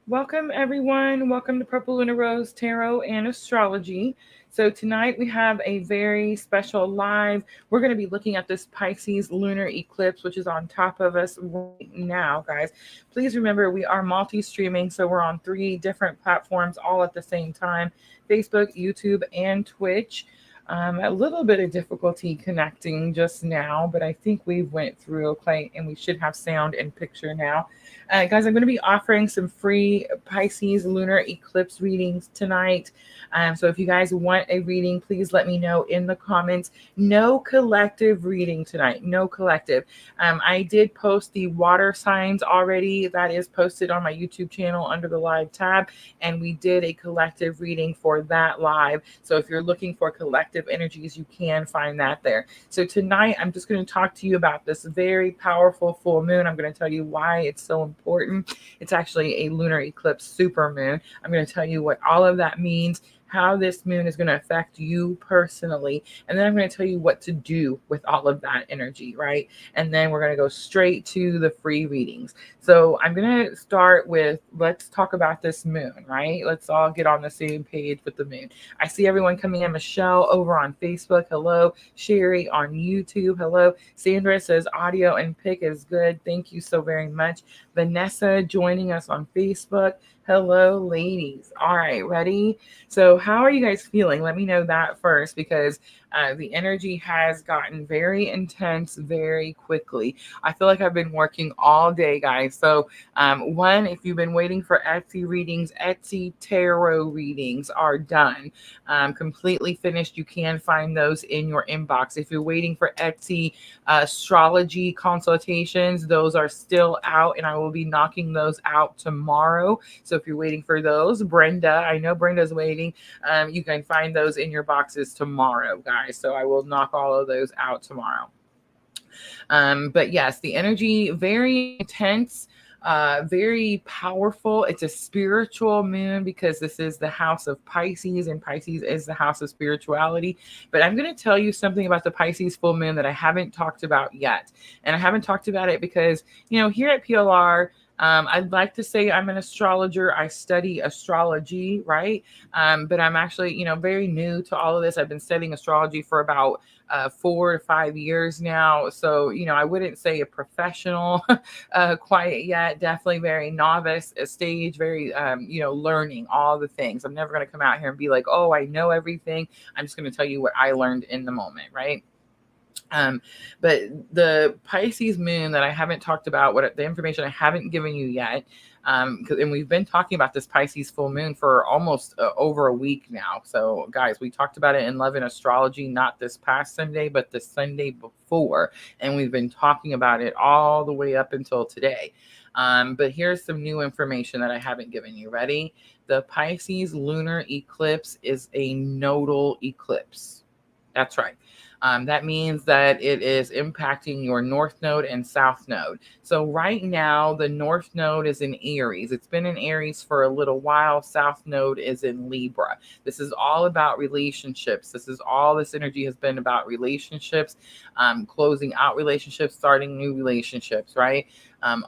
Welcome, everyone. Welcome to Purple Lunar Rose Tarot and Astrology. So, tonight we have a very special live. We're going to be looking at this Pisces lunar eclipse, which is on top of us right now, guys. Please remember, we are multi streaming, so we're on three different platforms all at the same time: Facebook, YouTube, and Twitch. A little bit of difficulty connecting just now, but I think we went through okay, and we should have sound and picture now. Guys, I'm going to be offering some free Pisces lunar eclipse readings tonight. So if you guys want a reading, please let me know in the comments. No collective reading tonight. No collective. I did post the water signs already. That is posted on my YouTube channel under the live tab. And we did a collective reading for that live. So if you're looking for collective energies, you can find that there. So tonight, I'm just going to talk to you about this very powerful full moon. I'm going to tell you why it's so important. It's actually a lunar eclipse supermoon. I'm going to tell you what all of that means, how this moon is going to affect you personally, and then I'm going to tell you what to do with all of that energy, right? And then we're going to go straight to the free readings. So I'm going to start with, let's talk about this moon, right? Let's all get on the same page with the moon. I see everyone coming in. Michelle over on Facebook, hello. Sherry on YouTube, hello. Sandra says audio and pic is good. Thank you so very much. Vanessa joining us on Facebook. Hello, ladies. All right, ready? So, how are you guys feeling? Let me know that first because the energy has gotten very intense very quickly. I feel like I've been working all day, guys. So, one, if you've been waiting for Etsy readings, Etsy tarot readings are done, completely finished. You can find those in your inbox. If you're waiting for Etsy astrology consultations, those are still out, and I will be knocking those out tomorrow. So if you're waiting for those, Brenda, I know Brenda's waiting. You can find those in your boxes tomorrow, guys. So I will knock all of those out tomorrow. But yes, the energy very intense, very powerful. It's a spiritual moon because this is the house of Pisces, and Pisces is the house of spirituality. But I'm going to tell you something about the Pisces full moon that I haven't talked about yet, and I haven't talked about it because here at PLR. I'd like to say I'm an astrologer. I study astrology, right? But I'm actually, very new to all of this. I've been studying astrology for about 4 to 5 years now. So, I wouldn't say a professional quite yet. Definitely very novice stage, very, learning all the things. I'm never going to come out here and be like, oh, I know everything. I'm just going to tell you what I learned in the moment, right? But the Pisces moon that I haven't talked about, what the information I haven't given you yet, and we've been talking about this Pisces full moon for almost over a week now. So, guys, we talked about it in Love and Astrology, not this past Sunday, but the Sunday before, and we've been talking about it all the way up until today. But here's some new information that I haven't given you. Ready? The Pisces lunar eclipse is a nodal eclipse. That's right. That means that it is impacting your north node and south node. So right now, the north node is in Aries. It's been in Aries for a little while. South node is in Libra. This is all about relationships. This energy has been about relationships, closing out relationships, starting new relationships, right?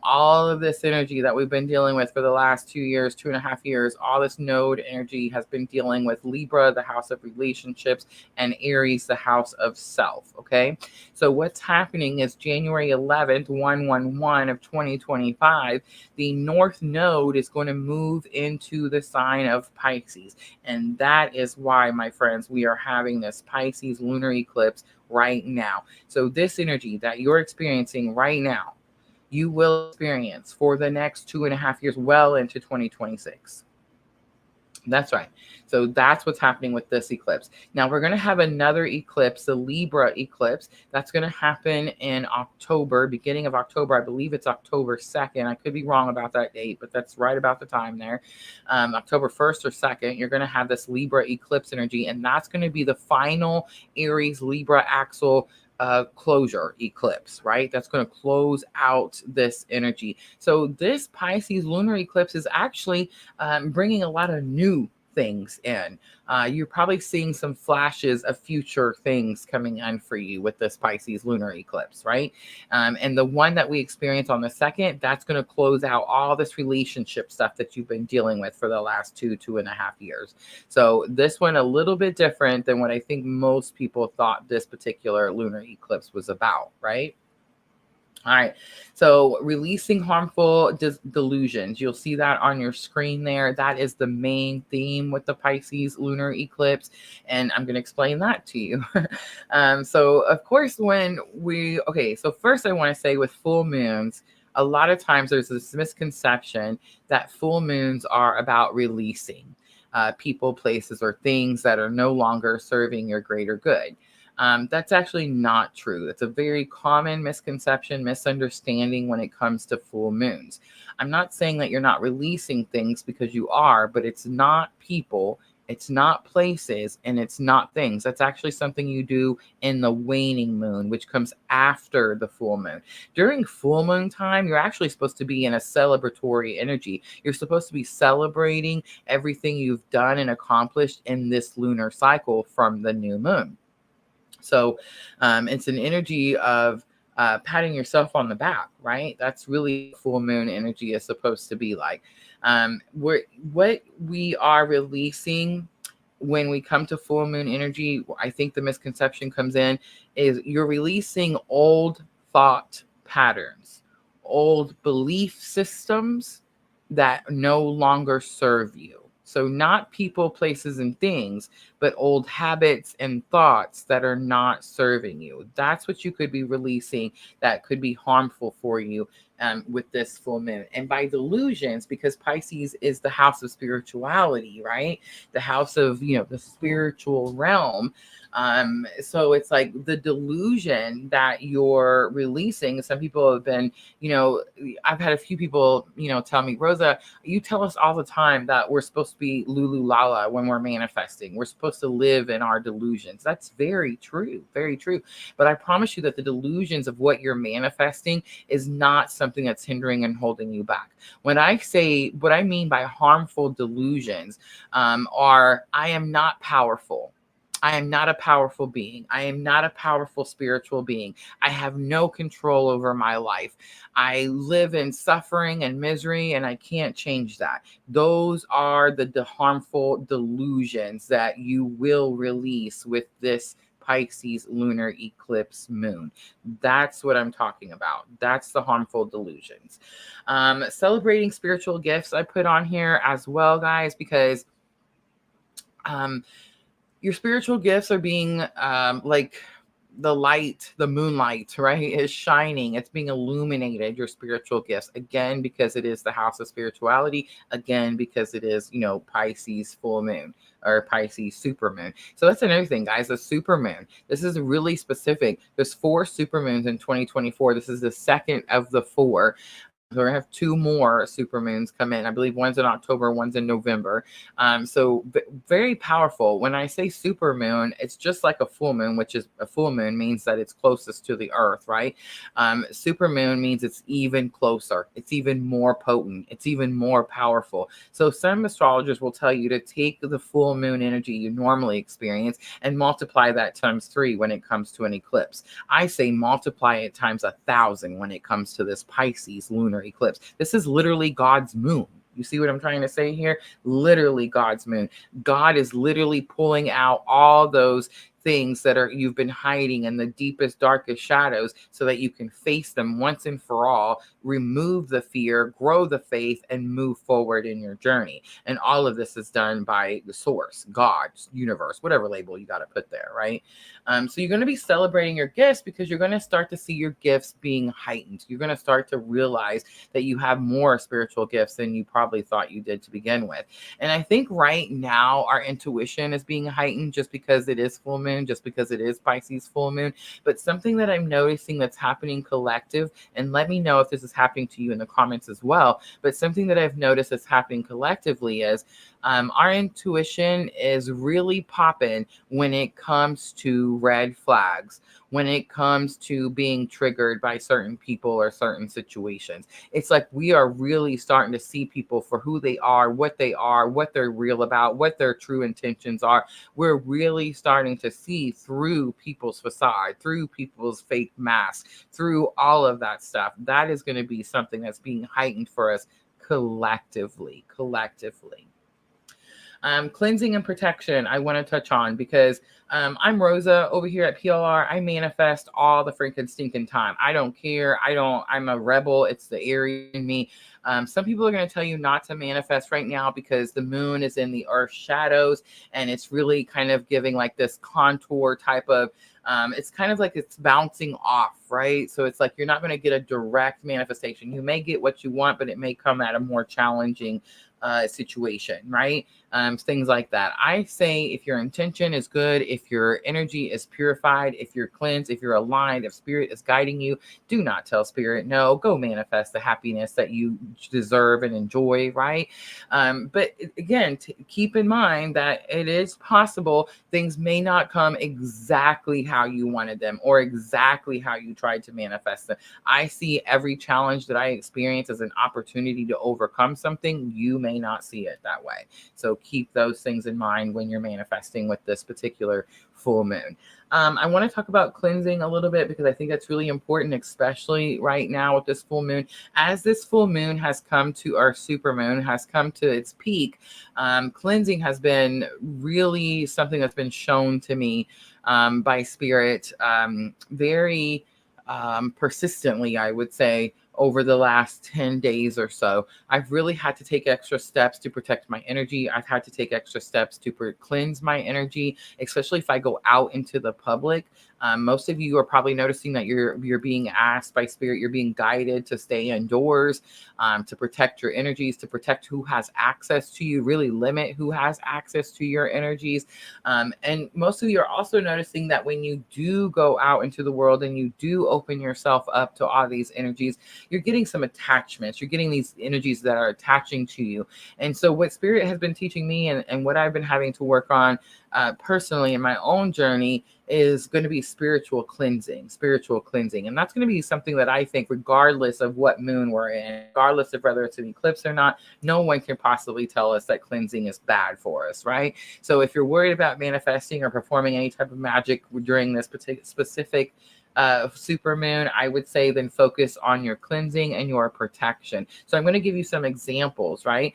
All of this energy that we've been dealing with for the last 2 years, 2.5 years, all this node energy has been dealing with Libra, the house of relationships, and Aries, the house of self. Okay. So what's happening is January 11th, 111 of 2025, the North Node is going to move into the sign of Pisces. And that is why, my friends, we are having this Pisces lunar eclipse right now. So this energy that you're experiencing right now, you will experience for the next 2.5 years, well into 2026. That's right. So that's what's happening with this eclipse. Now we're going to have another eclipse, the Libra eclipse. That's going to happen in October, beginning of October. I believe it's October 2nd. I could be wrong about that date, but that's right about the time there. October 1st or 2nd, you're going to have this Libra eclipse energy, and that's going to be the final Aries Libra axle closure eclipse, right? That's going to close out this energy. So this Pisces lunar eclipse is actually bringing a lot of new things in. You're probably seeing some flashes of future things coming in for you with this Pisces lunar eclipse, right? And the one that we experience on the second, that's going to close out all this relationship stuff that you've been dealing with for the last 2.5 years. So this one a little bit different than what I think most people thought this particular lunar eclipse was about, right? All right, so releasing harmful delusions. You'll see that on your screen there. That is the main theme with the Pisces lunar eclipse, and I'm going to explain that to you. So, of course, so first I want to say with full moons, a lot of times there's this misconception that full moons are about releasing people, places, or things that are no longer serving your greater good. That's actually not true. It's a very common misconception, misunderstanding when it comes to full moons. I'm not saying that you're not releasing things, because you are, but it's not people, it's not places, and it's not things. That's actually something you do in the waning moon, which comes after the full moon. During full moon time, you're actually supposed to be in a celebratory energy. You're supposed to be celebrating everything you've done and accomplished in this lunar cycle from the new moon. So it's an energy of patting yourself on the back, right? That's really full moon energy is supposed to be like. What we are releasing when we come to full moon energy, I think the misconception comes in, is you're releasing old thought patterns, old belief systems that no longer serve you. So not people, places, and things, but old habits and thoughts that are not serving you. That's what you could be releasing that could be harmful for you with this full moon. And by delusions, because Pisces is the house of spirituality, right? The house of, the spiritual realm. So it's like the delusion that you're releasing. Some people have been, I've had a few people, tell me, Rosa, you tell us all the time that we're supposed to be Lulu Lala when we're manifesting. We're supposed to live in our delusions. That's very true, very true. But I promise you that the delusions of what you're manifesting is not something that's hindering and holding you back. When I say, what I mean by harmful delusions are, I am not powerful. I am not a powerful being. I am not a powerful spiritual being. I have no control over my life. I live in suffering and misery, and I can't change that. Those are the harmful delusions that you will release with this Pisces lunar eclipse moon. That's what I'm talking about. That's the harmful delusions. Celebrating spiritual gifts I put on here as well, guys, because your spiritual gifts are being like the light, the moonlight, right, is shining. It's being illuminated, your spiritual gifts, again, because it is the house of spirituality, again, because it is, Pisces full moon or Pisces supermoon. So that's another thing, guys, the supermoon. This is really specific. There's 4 supermoons in 2024. This is the second of the 4. So we're going to have 2 more supermoons come in. I believe one's in October, one's in November. So very powerful. When I say supermoon, it's just like a full moon, which is a full moon means that it's closest to the earth, right? Supermoon means it's even closer. It's even more potent. It's even more powerful. So some astrologers will tell you to take the full moon energy you normally experience and multiply that times 3 when it comes to an eclipse. I say multiply it times 1,000 when it comes to this Pisces lunar eclipse. This is literally God's moon. You see what I'm trying to say here? Literally God's moon. God is literally pulling out all those things that you've been hiding in the deepest, darkest shadows so that you can face them once and for all, remove the fear, grow the faith, and move forward in your journey. And all of this is done by the source, God, universe, whatever label you got to put there, right? So you're going to be celebrating your gifts because you're going to start to see your gifts being heightened. You're going to start to realize that you have more spiritual gifts than you probably thought you did to begin with. And I think right now our intuition is being heightened just because it is full moon, just because it is Pisces full moon. But something that I'm noticing that's happening collective, and let me know if this is happening to you in the comments as well, but something that I've noticed that's happening collectively is our intuition is really popping when it comes to red flags, when it comes to being triggered by certain people or certain situations. It's like we are really starting to see people for who they are, what they're real about, what their true intentions are. We're really starting to see through people's facade, through people's fake masks, through all of that stuff. That is going to be something that's being heightened for us collectively. Cleansing and protection, I want to touch on because I'm Rosa over here at PLR. I manifest all the freaking stinking time. I don't care. I'm a rebel. It's the Aries in me. Some people are going to tell you not to manifest right now because the moon is in the earth shadows and it's really kind of giving like this contour type of, it's kind of like it's bouncing off, right? So it's like you're not going to get a direct manifestation. You may get what you want, but it may come at a more challenging situation, right? Things like that. I say if your intention is good, if your energy is purified, if you're cleansed, if you're aligned, if spirit is guiding you, do not tell spirit no. Go manifest the happiness that you deserve and enjoy, right? But again, keep in mind that it is possible things may not come exactly how you wanted them or exactly how you tried to manifest them. I see every challenge that I experience as an opportunity to overcome something. You may not see it that way. So keep those things in mind when you're manifesting with this particular full moon. I want to talk about cleansing a little bit because I think that's really important, especially right now with this full moon. As this full moon has come to our super moon, has come to its peak, cleansing has been really something that's been shown to me by spirit very persistently, I would say, over the last 10 days or so. I've really had to take extra steps to protect my energy. I've had to take extra steps to cleanse my energy, especially if I go out into the public. Most of you are probably noticing that you're being asked by spirit, you're being guided to stay indoors, to protect your energies, to protect who has access to you, really limit who has access to your energies. And most of you are also noticing that when you do go out into the world and you do open yourself up to all these energies, you're getting some attachments. You're getting these energies that are attaching to you. And so what spirit has been teaching me and what I've been having to work on personally in my own journey is going to be spiritual cleansing. And that's going to be something that I think, regardless of what moon we're in, regardless of whether it's an eclipse or not, no one can possibly tell us that cleansing is bad for us, right? So if you're worried about manifesting or performing any type of magic during this particular specific super moon, I would say then focus on your cleansing and your protection. So I'm going to give you some examples, right?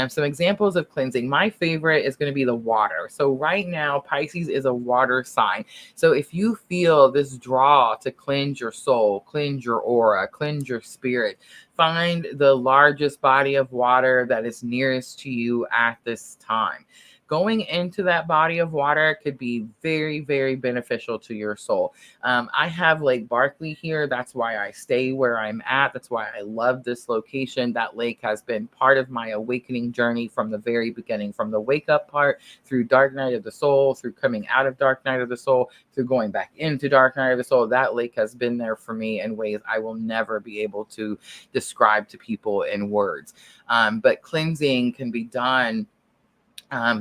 Some examples of cleansing. My favorite is going to be the water. So right now, Pisces is a water sign. So if you feel this draw to cleanse your soul, cleanse your aura, cleanse your spirit, find the largest body of water that is nearest to you at this time. Going into that body of water could be very, very beneficial to your soul. I have Lake Barkley here. That's why I stay where I'm at. That's why I love this location. That lake has been part of my awakening journey from the very beginning, from the wake up part through Dark Night of the Soul, through coming out of Dark Night of the Soul, through going back into Dark Night of the Soul. That lake has been there for me in ways I will never be able to describe to people in words. But cleansing can be done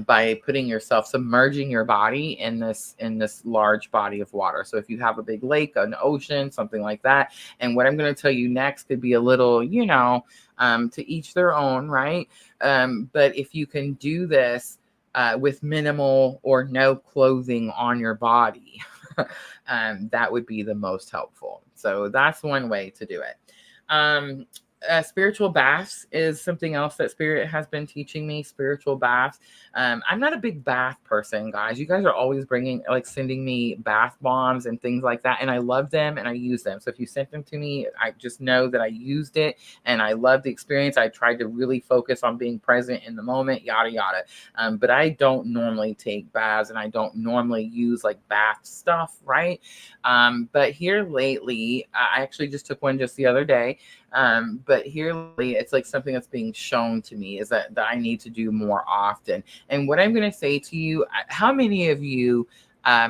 by putting yourself, submerging your body in this large body of water. So if you have a big lake, an ocean, something like that. And what I'm going to tell you next could be a little, to each their own, right? But if you can do this with minimal or no clothing on your body, that would be the most helpful. So that's one way to do it. Spiritual baths is something else that spirit has been teaching me. Spiritual baths. I'm not a big bath person, guys. You guys are always sending me bath bombs and things like that, and I love them and I use them. So if you sent them to me, I just know that I used it and I love the experience. I tried to really focus on being present in the moment, yada yada. But I don't normally take baths and I don't normally use like bath stuff, right? But here lately, I actually just took one just the other day. But here lately, it's like something that's being shown to me is that I need to do more often. And what I'm going to say to you, how many of you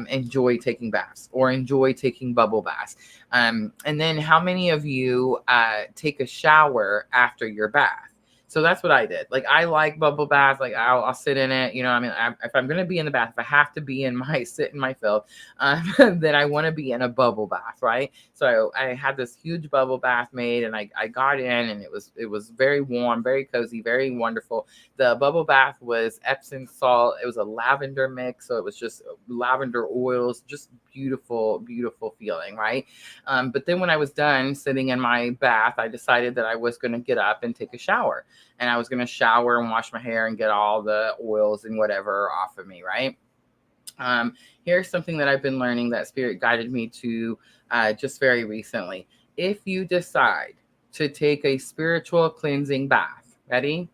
enjoy taking baths or enjoy taking bubble baths? And then how many of you take a shower after your bath? So that's what I did. Like, I like bubble baths. Like, I'll sit in it. You know, I mean, if I'm going to be in the bath, if I have to be in my sit in my filth, then I want to be in a bubble bath, right? So I had this huge bubble bath made, and I got in, and it was very warm, very cozy, very wonderful. The bubble bath was Epsom salt. It was a lavender mix, so it was just lavender oils, just beautiful, beautiful feeling, right? But then when I was done sitting in my bath, I decided that I was going to get up and take a shower, and I was going to shower and wash my hair and get all the oils and whatever off of me, right? Here's something that I've been learning that Spirit guided me to just very recently. If you decide to take a spiritual cleansing bath, ready?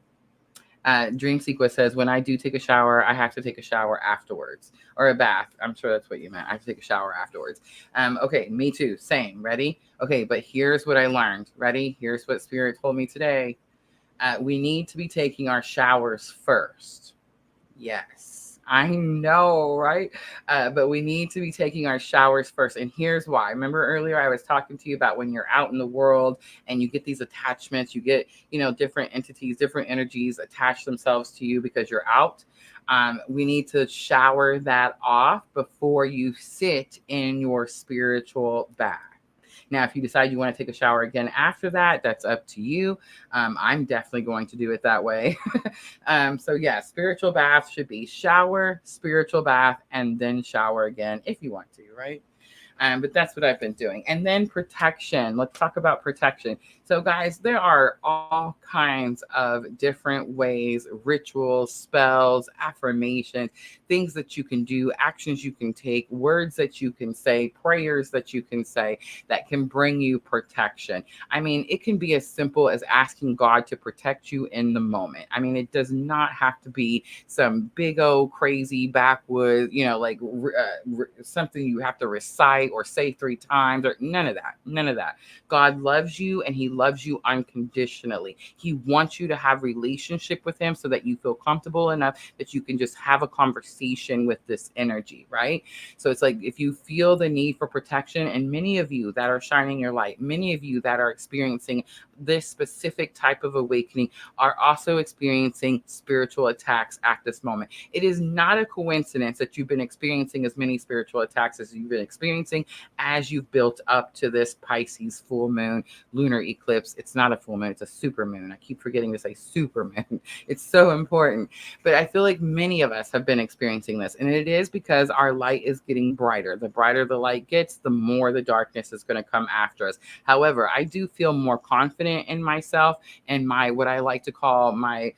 Dream Sequence says, when I do take a shower, I have to take a shower afterwards, or a bath. I'm sure that's what you meant. I have to take a shower afterwards. Okay, me too. Same. Ready? Okay, but here's what I learned. Ready? Here's what Spirit told me today. We need to be taking our showers first. Yes, I know, right? But we need to be taking our showers first. And here's why. Remember earlier I was talking to you about when you're out in the world and you get these attachments, you get, different entities, different energies attach themselves to you because you're out. We need to shower that off before you sit in your spiritual bath. Now, if you decide you want to take a shower again after that, that's up to you. I'm definitely going to do it that way. So yeah, spiritual bath should be shower, spiritual bath, and then shower again if you want to, right? But that's what I've been doing. And then protection. Let's talk about protection. So guys, there are all kinds of different ways, rituals, spells, affirmations, things that you can do, actions you can take, words that you can say, prayers that you can say that can bring you protection. I mean, it can be as simple as asking God to protect you in the moment. I mean, it does not have to be some big old crazy backwoods, something you have to recite or say 3 times, or none of that. God loves you, and he loves you unconditionally. He wants you to have relationship with him so that you feel comfortable enough that you can just have a conversation with this energy, right? So it's like, if you feel the need for protection, and many of you that are shining your light, many of you that are experiencing this specific type of awakening are also experiencing spiritual attacks at this moment. It is not a coincidence that you've been experiencing as many spiritual attacks as you've been experiencing as you've built up to this Pisces full moon lunar eclipse. It's not a full moon, it's a super moon. I keep forgetting to say super moon. It's so important. But I feel like many of us have been experiencing this, and it is because our light is getting brighter. The brighter the light gets, the more the darkness is going to come after us. However, I do feel more confident in myself and my, what I like to call my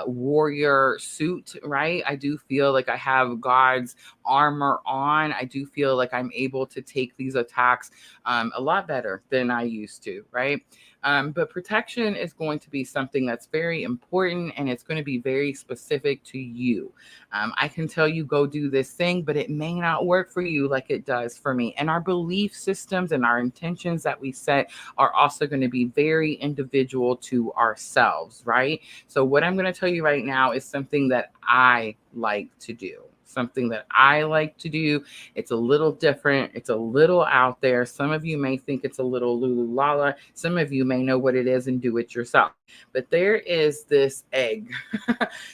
warrior suit, right? I do feel like I have God's armor on. I do feel like I'm able to take these attacks a lot better than I used to, right? But protection is going to be something that's very important, and it's going to be very specific to you. I can tell you, go do this thing, but it may not work for you like it does for me. And our belief systems and our intentions that we set are also going to be very individual to ourselves, right? So what I'm going to tell you right now is something that I like to do. Something that I like to do. It's a little different. It's a little out there. Some of you may think it's a little lulu-lala. Some of you may know what it is and do it yourself. But there is this egg,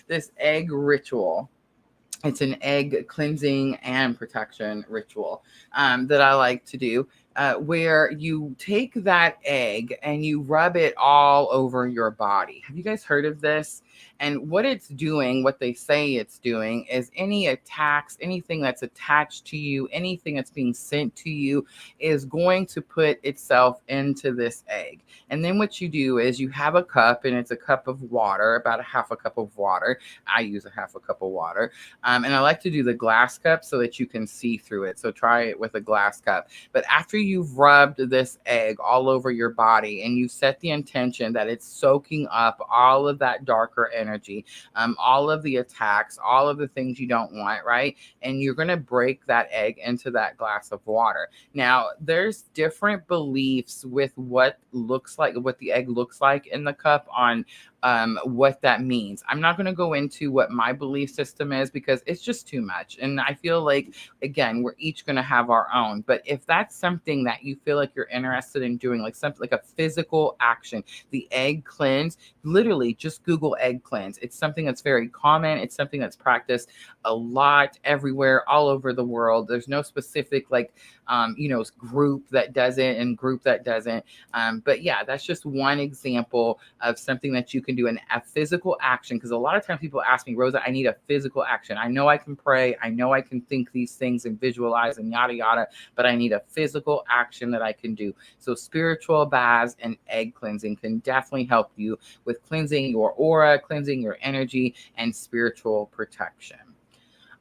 this egg ritual. It's an egg cleansing and protection ritual that I like to do, where you take that egg and you rub it all over your body. Have you guys heard of this? And what it's doing, what they say it's doing, is any attacks, anything that's attached to you, anything that's being sent to you is going to put itself into this egg. And then what you do is you have a cup, and it's a cup of water, about a half a cup of water. I use a half a cup of water. And I like to do the glass cup so that you can see through it. So try it with a glass cup. But after you've rubbed this egg all over your body and you set the intention that it's soaking up all of that darker energy, all of the attacks, all of the things you don't want, right? And you're going to break that egg into that glass of water. Now, there's different beliefs with what the egg looks like in the cup on what that means. I'm not going to go into what my belief system is because it's just too much. And I feel like, again, we're each going to have our own. But if that's something that you feel like you're interested in doing, like something like a physical action, the egg cleanse, literally just Google egg cleanse. It's something that's very common. It's something that's practiced a lot everywhere, all over the world. There's no specific group that does it and group that doesn't. But yeah, that's just one example of something that you can do in a physical action. Because a lot of times people ask me, Rosa, I need a physical action. I know I can pray. I know I can think these things and visualize and yada, yada, but I need a physical action that I can do. So spiritual baths and egg cleansing can definitely help you with cleansing your aura, cleansing your energy, and spiritual protection.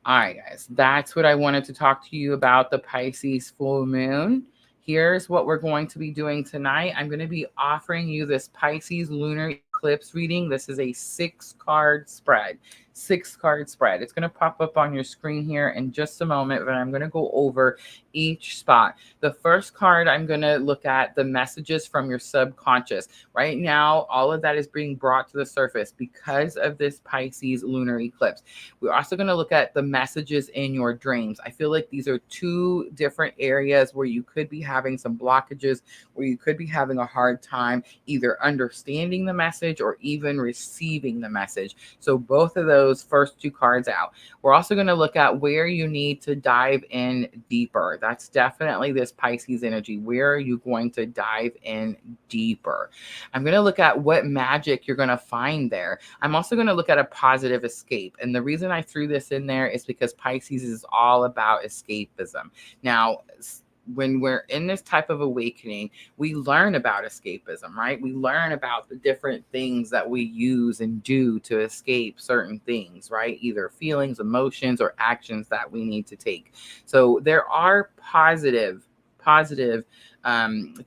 All right, guys, that's what I wanted to talk to you about the Pisces full moon. Here's what we're going to be doing tonight. I'm going to be offering you this Pisces Lunar Eclipse reading. This is a 6-card spread. 6-card spread. It's going to pop up on your screen here in just a moment, but I'm going to go over each spot. The first card, I'm going to look at the messages from your subconscious. Right now, all of that is being brought to the surface because of this Pisces lunar eclipse. We're also going to look at the messages in your dreams. I feel like these are two different areas where you could be having some blockages, where you could be having a hard time either understanding the message or even receiving the message. So both of those first 2 cards out. We're also going to look at where you need to dive in deeper. That's definitely this Pisces energy. Where are you going to dive in deeper? I'm going to look at what magic you're going to find there. I'm also going to look at a positive escape. And the reason I threw this in there is because Pisces is all about escapism. Now, when we're in this type of awakening, we learn about escapism, right? We learn about the different things that we use and do to escape certain things, right? Either feelings, emotions, or actions that we need to take. So there are positive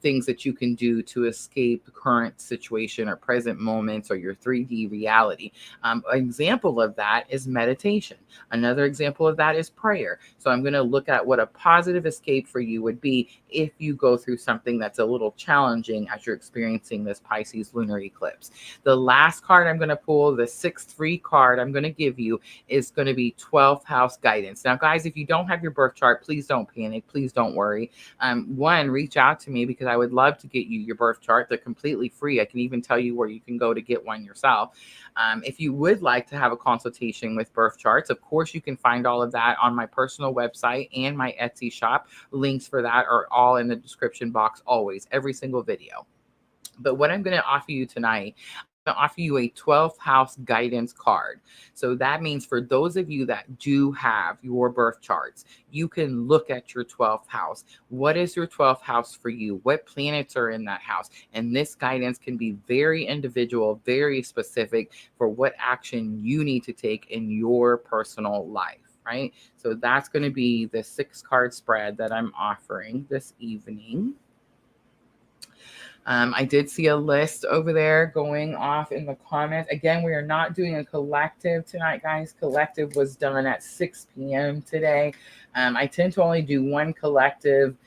things that you can do to escape the current situation or present moments or your 3D reality. An example of that is meditation. Another example of that is prayer. So I'm going to look at what a positive escape for you would be if you go through something that's a little challenging as you're experiencing this Pisces lunar eclipse. The last card I'm going to pull, the 6th free card I'm going to give you, is going to be 12th house guidance. Now, guys, if you don't have your birth chart, please don't panic. Please don't worry. One, reach out to me because I would love to get you your birth chart. They're completely free. I can even tell you where you can go to get one yourself. If you would like to have a consultation with birth charts, of course, you can find all of that on my personal website and my Etsy shop. Links for that are all in the description box, always, every single video. But what I'm going to offer you tonight, I'm going to offer you a 12th house guidance card. So that means for those of you that do have your birth charts, you can look at your 12th house. What is your 12th house for you? What planets are in that house? And this guidance can be very individual, very specific for what action you need to take in your personal life, right? So that's going to be the 6-card spread that I'm offering this evening. I did see a list over there going off in the comments. Again, we are not doing a collective tonight, guys. Collective was done at 6 p.m. today. I tend to only do one collective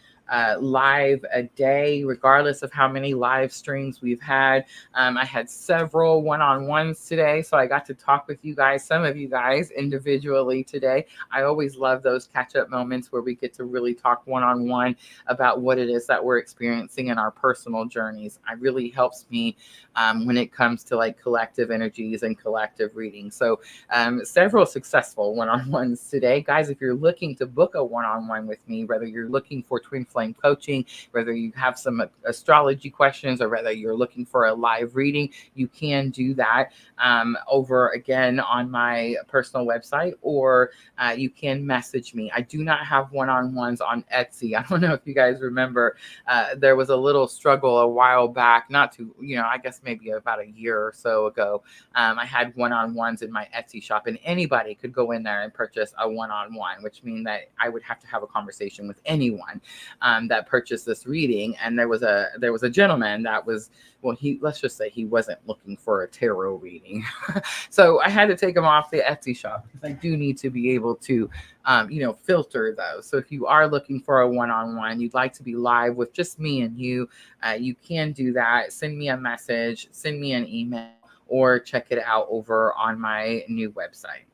live a day, regardless of how many live streams we've had. I had several one-on-ones today, so I got to talk with you guys, some of you guys individually today. I always love those catch-up moments where we get to really talk one-on-one about what it is that we're experiencing in our personal journeys. It really helps me when it comes to like collective energies and collective readings. So several successful one-on-ones today. Guys, if you're looking to book a one-on-one with me, whether you're looking for twin flame coaching, whether you have some astrology questions, or whether you're looking for a live reading, you can do that over again on my personal website, or you can message me. I do not have one-on-ones on Etsy. I don't know if you guys remember, there was a little struggle a while back, not too, I guess maybe about a year or so ago. I had one-on-ones in my Etsy shop, and anybody could go in there and purchase a one-on-one, which means that I would have to have a conversation with anyone that purchased this reading. And there was a gentleman that was, well, let's just say he wasn't looking for a tarot reading. So I had to take him off the Etsy shop because I do need to be able to, filter those. So if you are looking for a one-on-one, you'd like to be live with just me and you can do that. Send me a message, send me an email, or check it out over on my new website.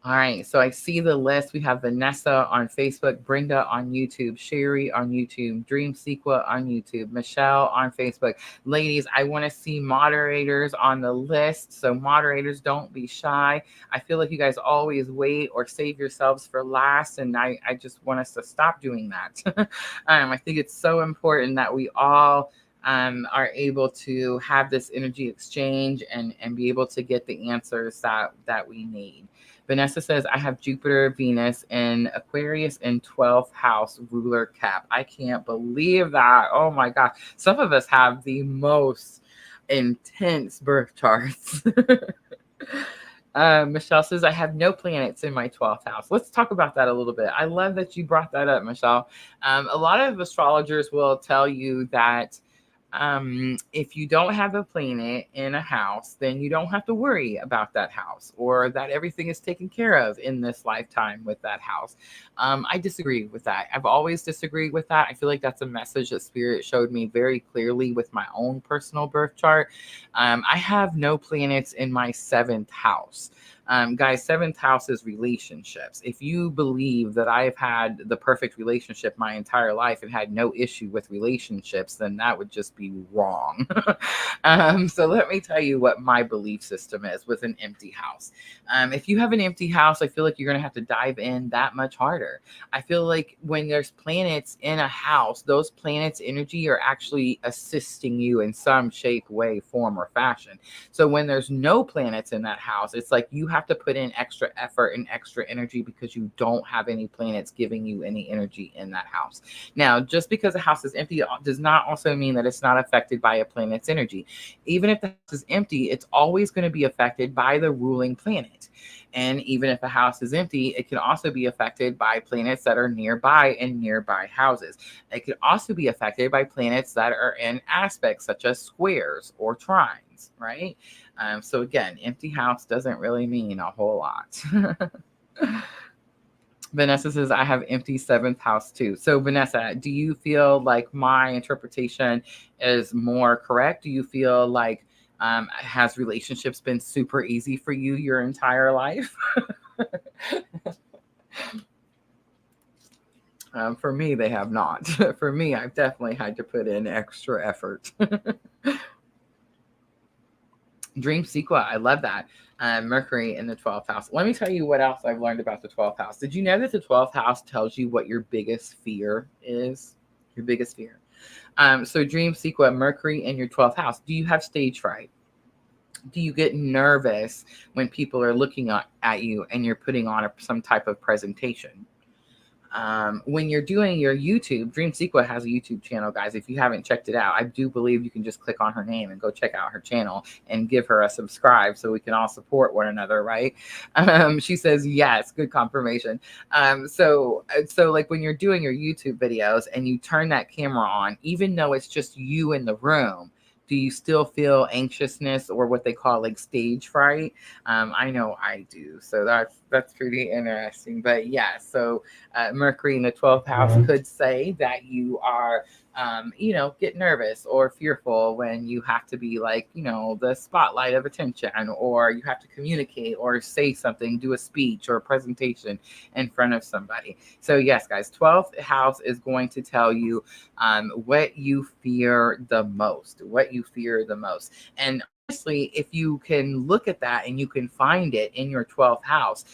All right, so I see the list. We have Vanessa on Facebook, Brenda on YouTube, Sherry on YouTube, Dream Sequa on YouTube, Michelle on Facebook. Ladies, I want to see moderators on the list. So moderators, don't be shy. I feel like you guys always wait or save yourselves for last, and I just want us to stop doing that. I think it's so important that we all are able to have this energy exchange and be able to get the answers that we need. Vanessa says, I have Jupiter, Venus, in Aquarius in 12th house ruler cap. I can't believe that. Oh my gosh. Some of us have the most intense birth charts. Michelle says, I have no planets in my 12th house. Let's talk about that a little bit. I love that you brought that up, Michelle. A lot of astrologers will tell you that if you don't have a planet in a house, then you don't have to worry about that house, or that everything is taken care of in this lifetime with that house. I disagree with that. I've always disagreed with that. I feel like that's a message that Spirit showed me very clearly with my own personal birth chart. I have no planets in my 7th house. Guys, 7th house is relationships. If you believe that I've had the perfect relationship my entire life and had no issue with relationships, then that would just be wrong. So let me tell you what my belief system is with an empty house. If you have an empty house, I feel like you're going to have to dive in that much harder. I feel like when there's planets in a house, those planets' energy are actually assisting you in some shape, way, form, or fashion. So when there's no planets in that house, it's like you have to put in extra effort and extra energy because you don't have any planets giving you any energy in that house. Now, just because a house is empty does not also mean that it's not affected by a planet's energy. Even if the house is empty, it's always going to be affected by the ruling planet. And even if a house is empty, it can also be affected by planets that are nearby in nearby houses. It could also be affected by planets that are in aspects such as squares or trines, right? So again, empty house doesn't really mean a whole lot. Vanessa says, I have empty 7th house too. So Vanessa, do you feel like my interpretation is more correct? Do you feel like has relationships been super easy for you your entire life? For me, they have not. For me, I've definitely had to put in extra effort. Dream Sequa, I love that. Mercury in the 12th house. Let me tell you what else I've learned about the 12th house. Did you know that the 12th house tells you what your biggest fear is? Your biggest fear. So Dream Sequa, Mercury in your 12th house. Do you have stage fright? Do you get nervous when people are looking at you and you're putting on some type of presentation? When you're doing your YouTube, Dream Sequa has a YouTube channel, guys. If you haven't checked it out, I do believe you can just click on her name and go check out her channel and give her a subscribe so we can all support one another, right? She says, yes, good confirmation. So like when you're doing your YouTube videos and you turn that camera on, even though it's just you in the room, do you still feel anxiousness or what they call like stage fright? I know I do. So that's pretty interesting. But yeah, so Mercury in the 12th house could say that you are, get nervous or fearful when you have to be like, the spotlight of attention, or you have to communicate or say something, do a speech or a presentation in front of somebody. So yes, guys, 12th house is going to tell you what you fear the most, And honestly, if you can look at that and you can find it in your 12th house,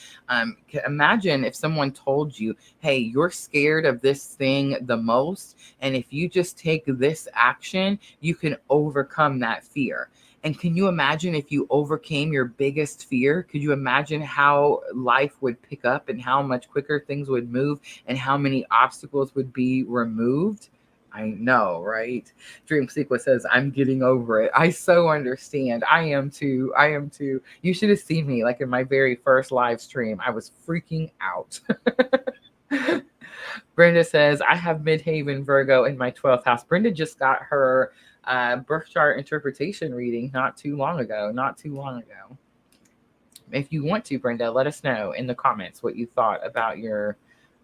imagine if someone told you, hey, you're scared of this thing the most, and if you just take this action, you can overcome that fear. And can you imagine if you overcame your biggest fear? Could you imagine how life would pick up and how much quicker things would move and how many obstacles would be removed? I know, right? Dream Sequa says, I'm getting over it. I so understand. I am too. You should have seen me like in my very first live stream. I was freaking out. Brenda says, I have Midhaven Virgo in my 12th house. Brenda just got her birth chart interpretation reading not too long ago. If you want to, Brenda, let us know in the comments what you thought about your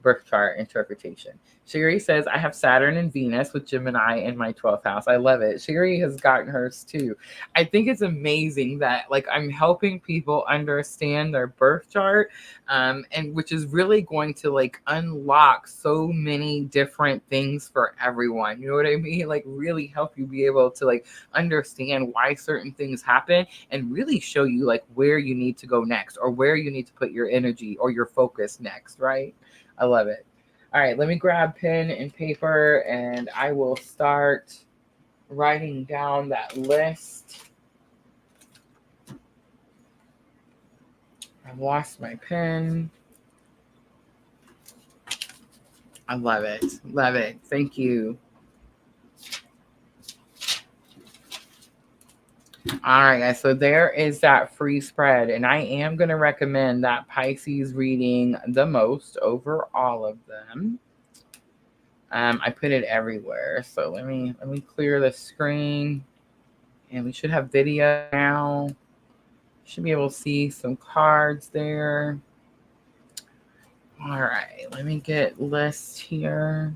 birth chart interpretation. Sherry says, I have Saturn and Venus with Gemini in my 12th house. I love it. Sherry has gotten hers too. I think it's amazing that like I'm helping people understand their birth chart, and which is really going to like unlock so many different things for everyone. You know what I mean? Like really help you be able to like understand why certain things happen and really show you like where you need to go next or where you need to put your energy or your focus next, right? I love it. All right, let me grab pen and paper and I will start writing down that list. I've lost my pen. I love it. Love it. Thank you. All right, guys. So there is that free spread. And I am going to recommend that Pisces reading the most over all of them. I put it everywhere. So let me clear the screen. And we should have video now. Should be able to see some cards there. All right, let me get lists here.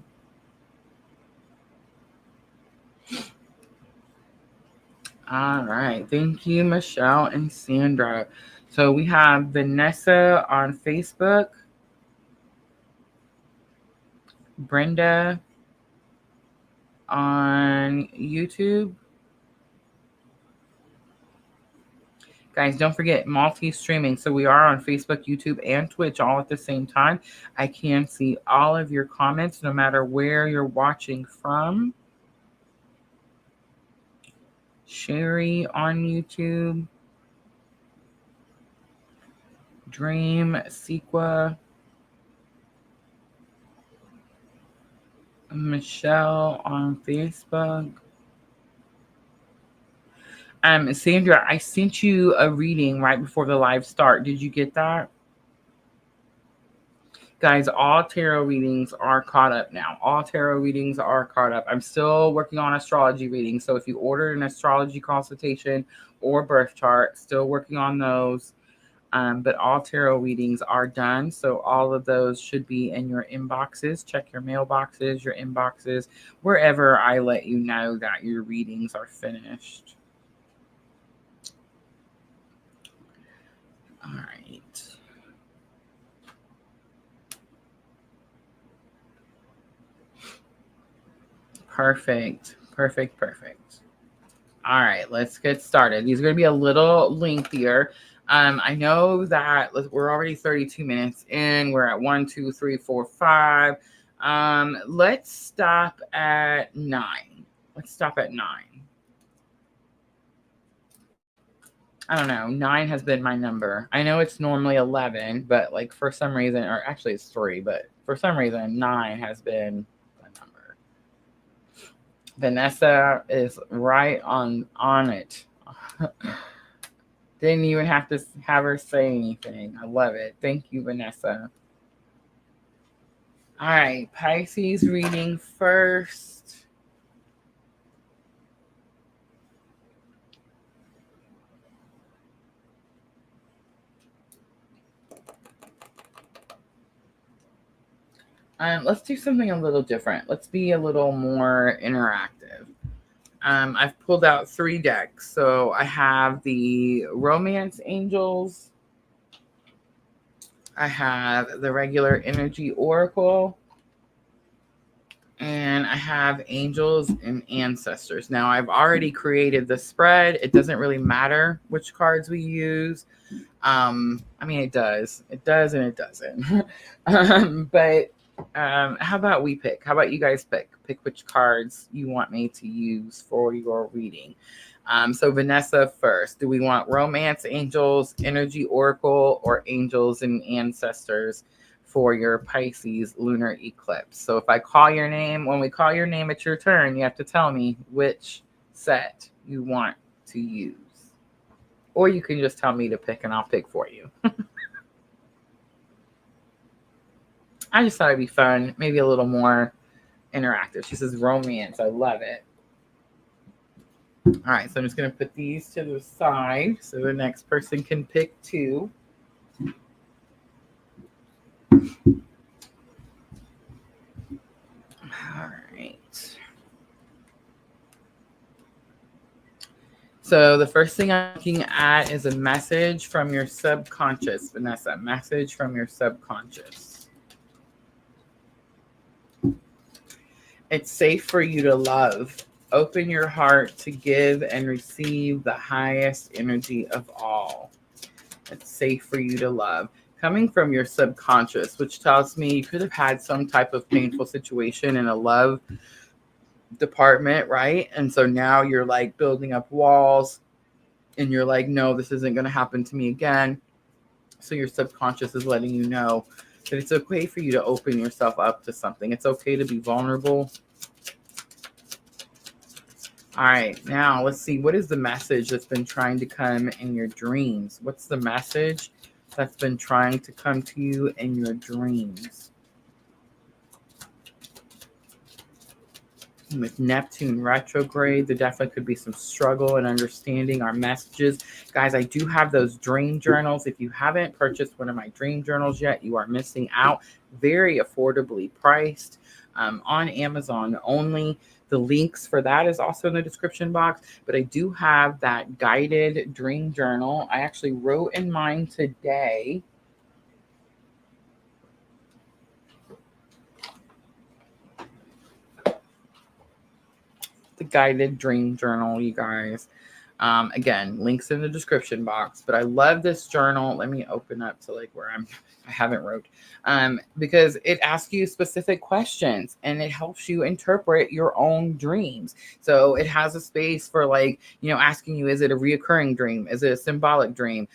All right, thank you, Michelle and Sandra. So we have Vanessa on Facebook, Brenda on YouTube. Guys, don't forget multi-streaming. So we are on Facebook, YouTube, and Twitch all at the same time. I can see all of your comments no matter where you're watching from. Sherry on YouTube. Dream, Sequa. Michelle on Facebook. Sandra, I sent you a reading right before the live start. Did you get that? Guys, all tarot readings are caught up now. All tarot readings are caught up. I'm still working on astrology readings. So if you ordered an astrology consultation or birth chart, still working on those. But all tarot readings are done. So all of those should be in your inboxes. Check your mailboxes, your inboxes, wherever I let you know that your readings are finished. All right. Perfect. Perfect. Perfect. All right, let's get started. These are going to be a little lengthier. I know that we're already 32 minutes in. We're at 1, 2, 3, 4, 5. Let's stop at 9. Let's stop at 9. I don't know. 9 has been my number. I know it's normally 11, but like for some reason, or actually it's 3, but for some reason, 9 has been the number. Vanessa is right on it. Didn't even have to have her say anything. I love it. Thank you, Vanessa. All right, Pisces reading first. Let's do something a little different. Let's be a little more interactive. I've pulled out 3 decks. So I have the Romance Angels. I have the regular Energy Oracle. And I have Angels and Ancestors. Now, I've already created the spread. It doesn't really matter which cards we use. I mean, it does. It does and it doesn't. But how about we pick? How about you guys pick? Pick which cards you want me to use for your reading. So Vanessa first. Do we want Romance Angels, Energy Oracle, or Angels and Ancestors for your Pisces lunar eclipse? So if I call your name, when we call your name, it's your turn. You have to tell me which set you want to use. Or you can just tell me to pick and I'll pick for you. I just thought it'd be fun, maybe a little more interactive. She says romance. I love it. All right, so I'm just going to put these to the side so the next person can pick 2. So the first thing I'm looking at is a message from your subconscious, Vanessa. Message from your subconscious. It's safe for you to love. Open your heart to give and receive the highest energy of all. It's safe for you to love. Coming from your subconscious, which tells me you could have had some type of painful situation in a love department, right? And so now you're like building up walls and you're like, no, this isn't going to happen to me again. So your subconscious is letting you know that it's okay for you to open yourself up to something. It's okay to be vulnerable. All right, now let's see. What is the message that's been trying to come in your dreams? What's the message that's been trying to come to you in your dreams? With Neptune retrograde, there definitely could be some struggle in understanding our messages. Guys, I do have those dream journals. If you haven't purchased one of my dream journals yet, you are missing out. Very affordably priced on Amazon only. The links for that is also in the description box. But I do have that guided dream journal. I actually wrote in mine today. The guided dream journal, you guys. Again, links in the description box. But I love this journal. Let me open up to like where I haven't wrote. Because it asks you specific questions and it helps you interpret your own dreams. So it has a space for like, asking you, is it a reoccurring dream? Is it a symbolic dream?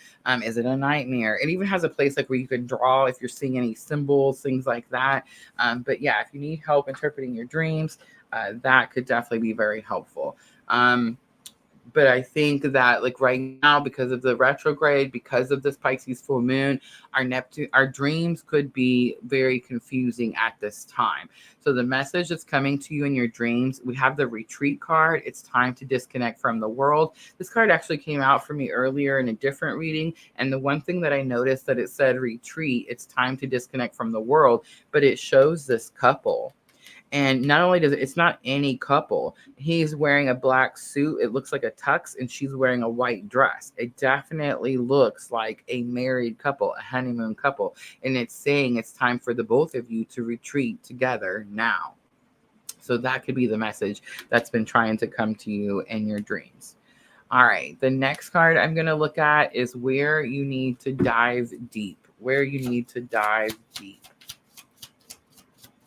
Is it a nightmare? It even has a place like where you can draw if you're seeing any symbols, things like that. But yeah, if you need help interpreting your dreams, that could definitely be very helpful. But I think that like right now, because of the retrograde, because of this Pisces full moon, our dreams could be very confusing at this time. So the message that's coming to you in your dreams, we have the retreat card. It's time to disconnect from the world. This card actually came out for me earlier in a different reading. And the one thing that I noticed that it said retreat, it's time to disconnect from the world, but it shows this couple. And not only does it's not any couple. He's wearing a black suit. It looks like a tux, and she's wearing a white dress. It definitely looks like a married couple, a honeymoon couple. And it's saying it's time for the both of you to retreat together now. So that could be the message that's been trying to come to you in your dreams. All right. The next card I'm going to look at is where you need to dive deep. Where you need to dive deep.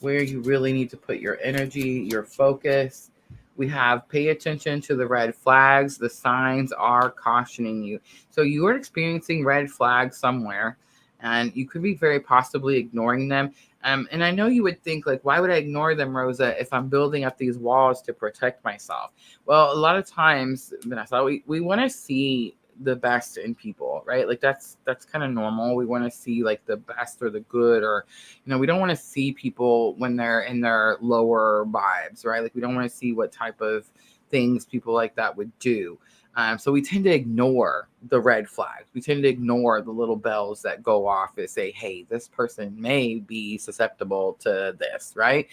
Where you really need to put your energy, your focus. We have pay attention to the red flags. The signs are cautioning you. So you are experiencing red flags somewhere, and you could be very possibly ignoring them. And I know you would think, like, why would I ignore them, Rosa, if I'm building up these walls to protect myself? Well, a lot of times, Vanessa, we want to see the best in people, right? Like that's kind of normal. We want to see like the best or the good, or we don't want to see people when they're in their lower vibes, right? Like we don't want to see what type of things people like that would do. So we tend to ignore the red flags. We tend to ignore the little bells that go off that say, hey, this person may be susceptible to this, right?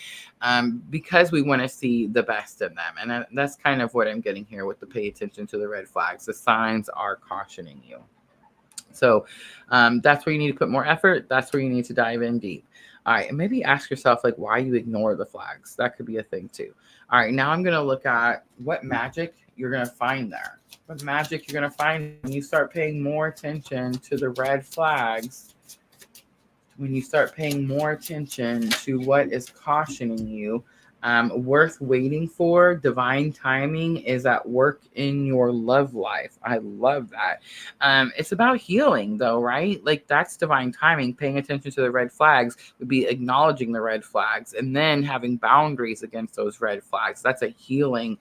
Because we want to see the best in them. And that's kind of what I'm getting here with the pay attention to the red flags. The signs are cautioning you. So that's where you need to put more effort. That's where you need to dive in deep. All right. And maybe ask yourself, like, why you ignore the flags. That could be a thing too. All right. Now I'm going to look at what magic you're going to find there. What magic you're going to find when you start paying more attention to the red flags. When you start paying more attention to what is cautioning you, worth waiting for, divine timing is at work in your love life. I love that. It's about healing though, right? Like that's divine timing. Paying attention to the red flags would be acknowledging the red flags and then having boundaries against those red flags. That's a healing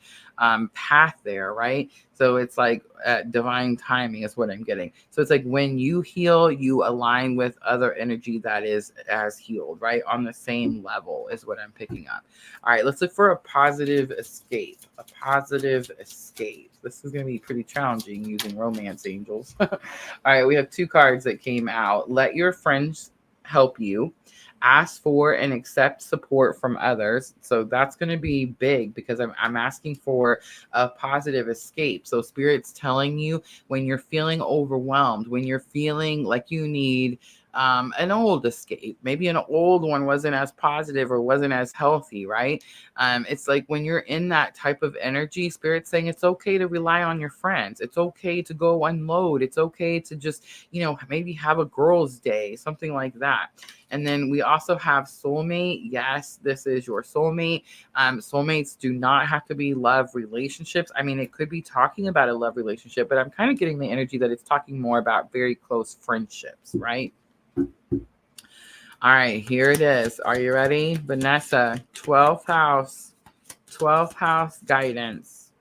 path there, right? So it's like divine timing is what I'm getting. So it's like when you heal, you align with other energy that is as healed, right? On the same level is what I'm picking up. All right, let's look for a positive escape. A positive escape. This is going to be pretty challenging using romance angels. All right, we have two cards that came out. Let your friends help you. Ask for and accept support from others. So that's going to be big because I'm asking for a positive escape. So Spirit's telling you when you're feeling overwhelmed, when you're feeling like you need an old escape, maybe an old one wasn't as positive or wasn't as healthy, right? It's like when you're in that type of energy, Spirit's saying it's okay to rely on your friends. It's okay to go unload. It's okay to just, maybe have a girl's day, something like that. And then we also have soulmate. Yes, this is your soulmate. Soulmates do not have to be love relationships. I mean, it could be talking about a love relationship, but I'm kind of getting the energy that it's talking more about very close friendships, right? All right, here it is. Are you ready? Vanessa, 12th house guidance.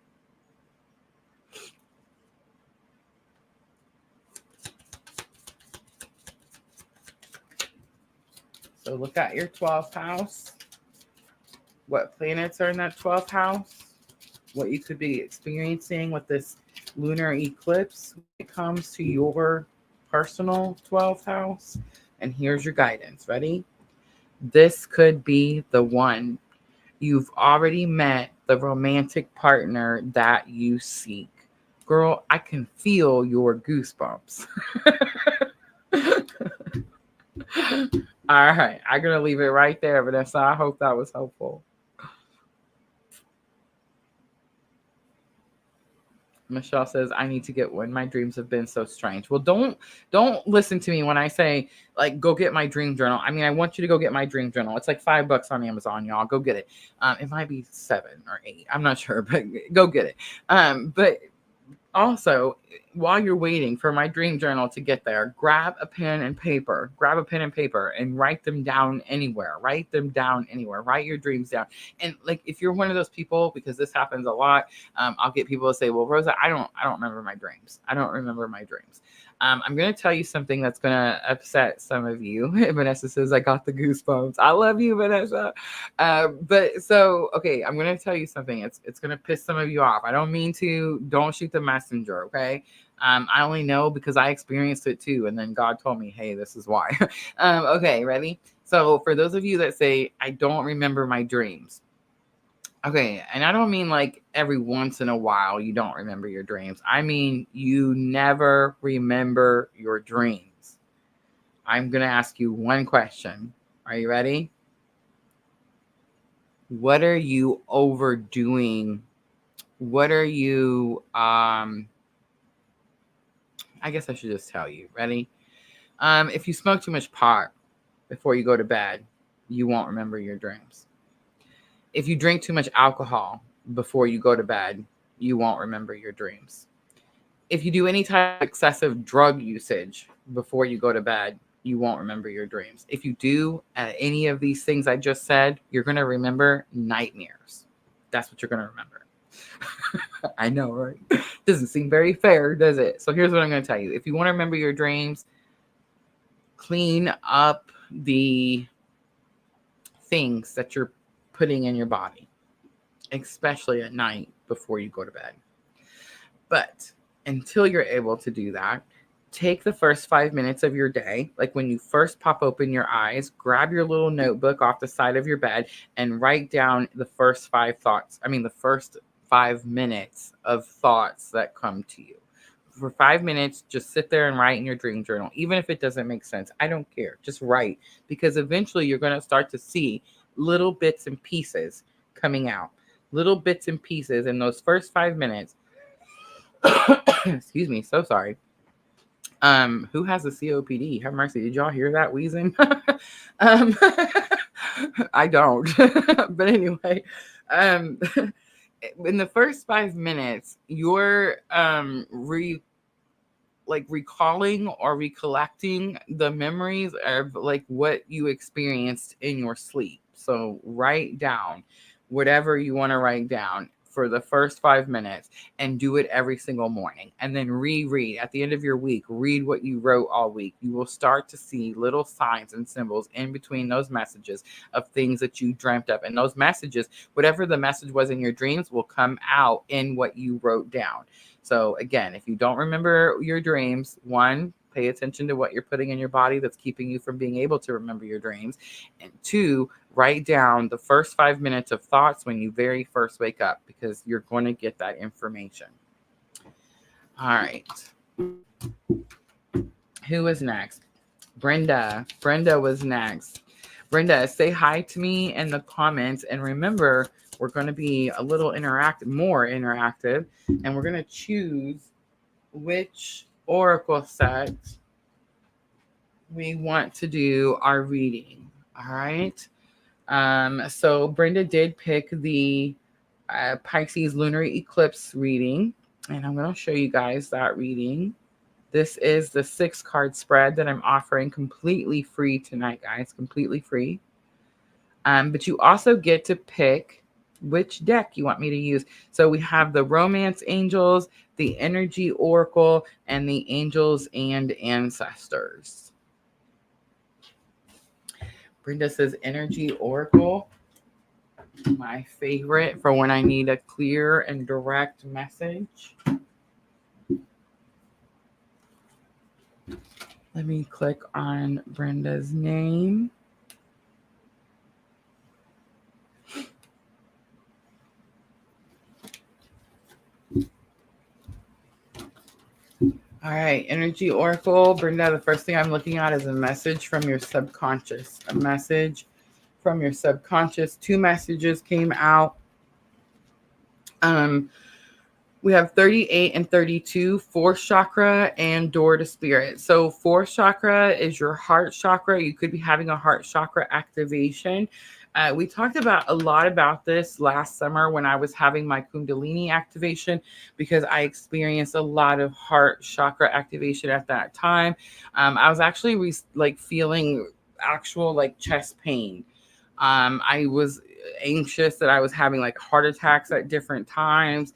So look at your 12th house. What planets are in that 12th house? What you could be experiencing with this lunar eclipse when it comes to your personal 12th house. And here's your guidance. Ready? This could be the one. You've already met the romantic partner that you seek. Girl, I can feel your goosebumps. All right, I'm going to leave it right there, Vanessa. I hope that was helpful. Michelle says, I need to get one. My dreams have been so strange. Well, don't listen to me when I say, like, go get my dream journal. I mean, I want you to go get my dream journal. It's like $5 on Amazon, y'all. Go get it. It might be 7 or 8. I'm not sure, but go get it. But also, while you're waiting for my dream journal to get there, grab a pen and paper. And write them down anywhere. Write your dreams down. And like, if you're one of those people, because this happens a lot, I'll get people to say, well, Rosa, I don't remember my dreams. I'm going to tell you something that's going to upset some of you. Vanessa says, I got the goosebumps. I love you, Vanessa. But so, okay, I'm going to tell you something. It's going to piss some of you off. I don't mean to. Don't shoot the messenger, okay? I only know because I experienced it too. And then God told me, hey, this is why. Okay, ready? So for those of you that say, I don't remember my dreams. Okay, and I don't mean like every once in a while you don't remember your dreams. I mean you never remember your dreams. I'm going to ask you one question. Are you ready? What are you overdoing? What are you, I guess I should just tell you. Ready? If you smoke too much pot before you go to bed, you won't remember your dreams. If you drink too much alcohol before you go to bed, you won't remember your dreams. If you do any type of excessive drug usage before you go to bed, you won't remember your dreams. If you do any of these things I just said, you're going to remember nightmares. That's what you're going to remember. I know, right? Doesn't seem very fair, does it? So here's what I'm going to tell you. If you want to remember your dreams, clean up the things that you're putting in your body, especially at night before you go to bed. But until you're able to do that, take the first 5 minutes of your day, like when you first pop open your eyes, grab your little notebook off the side of your bed and write down the first 5 minutes of thoughts that come to you. For 5 minutes, just sit there and write in your dream journal. Even if it doesn't make sense, I don't care. Just write, because eventually you're going to start to see little bits and pieces coming out. Little bits and pieces in those first 5 minutes. Excuse me, so sorry. Who has a COPD? Have mercy. Did y'all hear that wheezing? I don't. But anyway, in the first 5 minutes, you're recalling or recollecting the memories of like what you experienced in your sleep. So write down whatever you want to write down for the first 5 minutes and do it every single morning. And then reread at the end of your week, read what you wrote all week. You will start to see little signs and symbols in between those messages of things that you dreamt of. And those messages, whatever the message was in your dreams, will come out in what you wrote down. So again, if you don't remember your dreams, one, pay attention to what you're putting in your body that's keeping you from being able to remember your dreams. And 2, write down the first 5 minutes of thoughts when you very first wake up, because you're going to get that information. All right. Who was next? Brenda. Brenda was next. Brenda, say hi to me in the comments. And remember, we're going to be a little more interactive, and we're going to choose which oracle set we want to do our reading. All right. So Brenda did pick the Pisces Lunar Eclipse reading, and I'm going to show you guys that reading. This is the 6-card spread that I'm offering completely free tonight, guys, completely free. But you also get to pick which deck you want me to use. So we have the Romance Angels, the Energy Oracle, and the Angels and Ancestors. Brenda says Energy Oracle, my favorite for when I need a clear and direct message. Let me click on Brenda's name. All right, Energy Oracle. Brenda, the first thing I'm looking at is a message from your subconscious. A message from your subconscious. 2 messages came out. We have 38 and 32, 4th chakra and door to spirit. So 4th chakra is your heart chakra. You could be having a heart chakra activation. We talked about a lot about this last summer when I was having my Kundalini activation, because I experienced a lot of heart chakra activation at that time. I was actually feeling actual chest pain. I was anxious that I was having heart attacks at different times.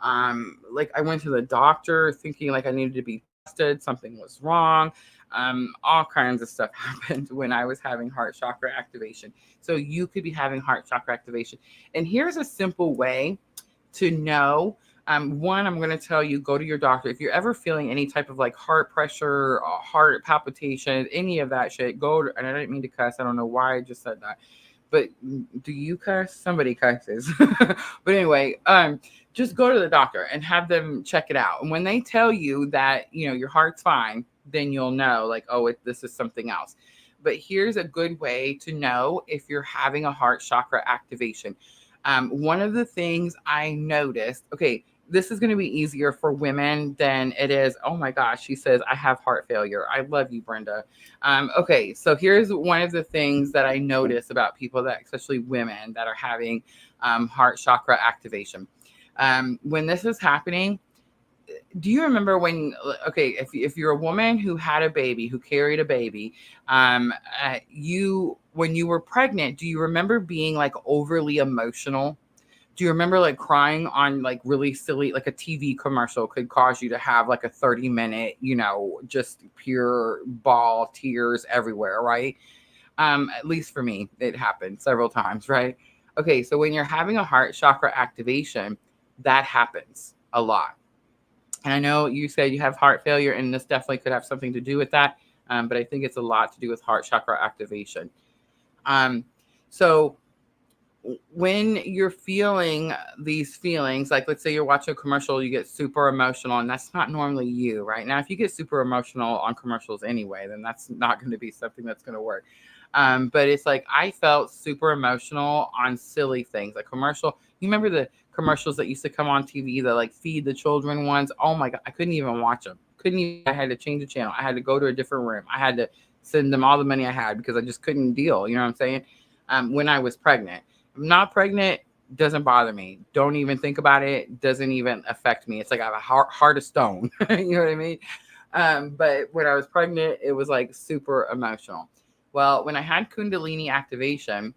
I went to the doctor thinking I needed to be tested. Something was wrong. All kinds of stuff happened when I was having heart chakra activation. So you could be having heart chakra activation. And here's a simple way to know. One, I'm going to tell you, go to your doctor. If you're ever feeling any type of heart pressure, heart palpitations, any of that shit, and I didn't mean to cuss. I don't know why I just said that. But do you cuss? Somebody cusses. But anyway, just go to the doctor and have them check it out. And when they tell you that, your heart's fine, then you'll know this is something else. But here's a good way to know if you're having a heart chakra activation. One of the things I noticed, this is going to be easier for women than it is. Oh my gosh, she says, I have heart failure. I love you, Brenda. So here's one of the things that I notice about people especially women that are having heart chakra activation. When this is happening, do you remember when, if you're a woman who had a baby, who carried a baby, when you were pregnant, do you remember being overly emotional? Do you remember crying on really silly, a TV commercial could cause you to have a 30-minute, just pure ball tears everywhere, right? At least for me, it happened several times, right? Okay, so when you're having a heart chakra activation, that happens a lot. And I know you said you have heart failure, and this definitely could have something to do with that. But I think it's a lot to do with heart chakra activation. So when you're feeling these feelings, let's say you're watching a commercial, you get super emotional, and that's not normally you, right? Now, if you get super emotional on commercials anyway, then that's not going to be something that's going to work. But it's I felt super emotional on silly things, commercial. You remember the commercials that used to come on TV, the feed the children ones? Oh my God, I couldn't even watch them. I had to change the channel. I had to go to a different room. I had to send them all the money I had because I just couldn't deal. You know what I'm saying? When I was pregnant. I'm not pregnant, doesn't bother me. Don't even think about it. Doesn't even affect me. It's I have a heart of stone. You know what I mean? But when I was pregnant, it was super emotional. Well, when I had Kundalini activation,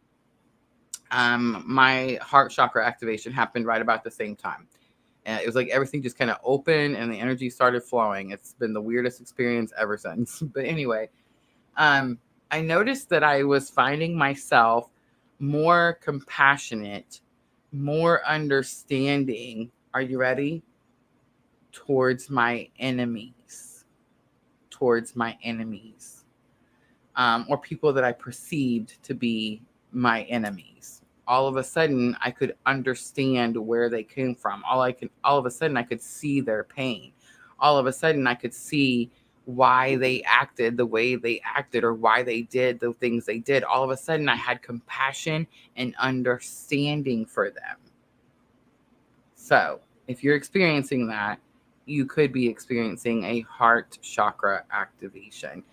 my heart chakra activation happened right about the same time. And it was everything just kind of opened and the energy started flowing. It's been the weirdest experience ever since. But anyway, I noticed that I was finding myself more compassionate, more understanding. Are you ready? Towards my enemies. towards my enemies, or people that I perceived to be my enemies. All of a sudden, I could understand where they came from. All of a sudden, I could see their pain. All of a sudden, I could see why they acted the way they acted, or why they did the things they did. All of a sudden, I had compassion and understanding for them. So, if you're experiencing that, you could be experiencing a heart chakra activation.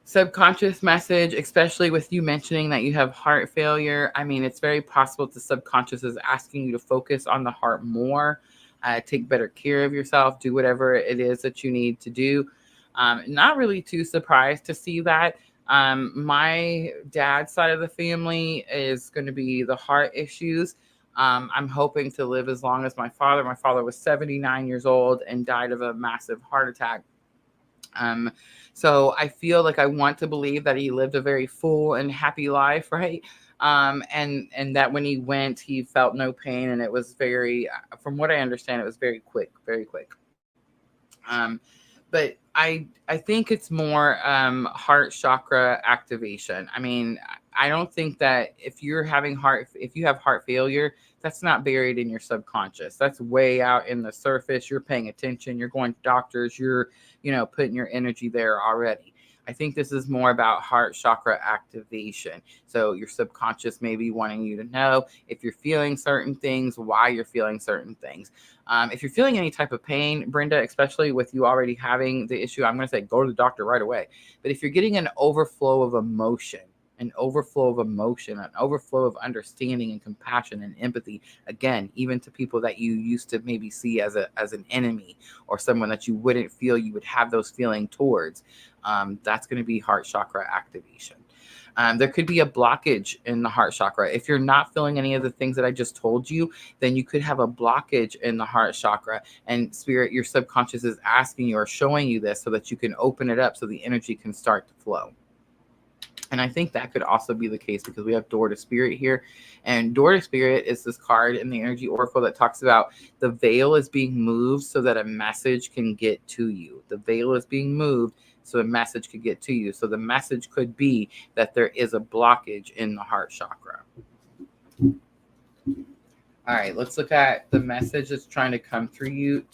Subconscious message, especially with you mentioning that you have heart failure. I mean, it's very possible the subconscious is asking you to focus on the heart more, take better care of yourself, do whatever it is that you need to do. Not really too surprised to see that. My dad's side of the family is going to be the heart issues. I'm hoping to live as long as my father. My father was 79 years old and died of a massive heart attack. So I feel like I want to believe that he lived a very full and happy life, right? And that when he went, he felt no pain, and it was very, from what I understand, it was very quick, very quick. But I think it's more heart chakra activation. I mean, I don't think that if you have heart failure, that's not buried in your subconscious. That's way out in the surface. You're paying attention. You're going to doctors. You're, putting your energy there already. I think this is more about heart chakra activation. So your subconscious may be wanting you to know if you're feeling certain things, why you're feeling certain things. If you're feeling any type of pain, Brenda, especially with you already having the issue, I'm going to say go to the doctor right away. But if you're getting an overflow of emotion, an overflow of understanding and compassion and empathy, again, even to people that you used to maybe see as an enemy, or someone that you wouldn't feel you would have those feelings towards, that's going to be heart chakra activation. There could be a blockage in the heart chakra. If you're not feeling any of the things that I just told you, then you could have a blockage in the heart chakra, and spirit, your subconscious is asking you or showing you this so that you can open it up so the energy can start to flow. And I think that could also be the case because we have Door to Spirit here. And Door to Spirit is this card in the Energy Oracle that talks about the veil is being moved so that a message can get to you. The veil is being moved so a message could get to you. So the message could be that there is a blockage in the heart chakra. All right, let's look at the message that's trying to come to you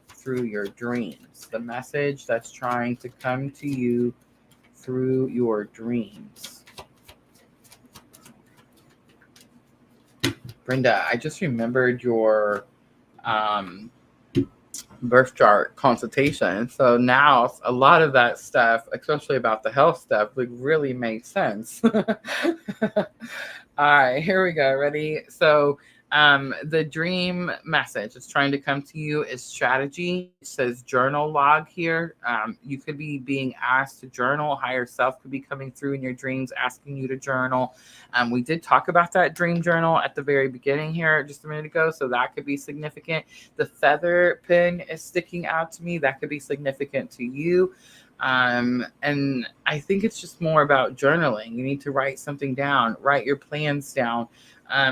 through your dreams. The message that's trying to come to you through your dreams. Brenda, I just remembered your birth chart consultation. So now a lot of that stuff, especially about the health stuff, like really makes sense. All right, here we go. Ready? So the dream message that's trying to come to you is strategy. It says journal log here. You could be being asked to journal. Higher self could be coming through in your dreams, asking you to journal. We did talk about that dream journal at the very beginning here just a minute ago, so that could be significant. The feather pen is sticking out to me. That could be significant to you. And I think it's just more about journaling. You need to write something down, write your plans down.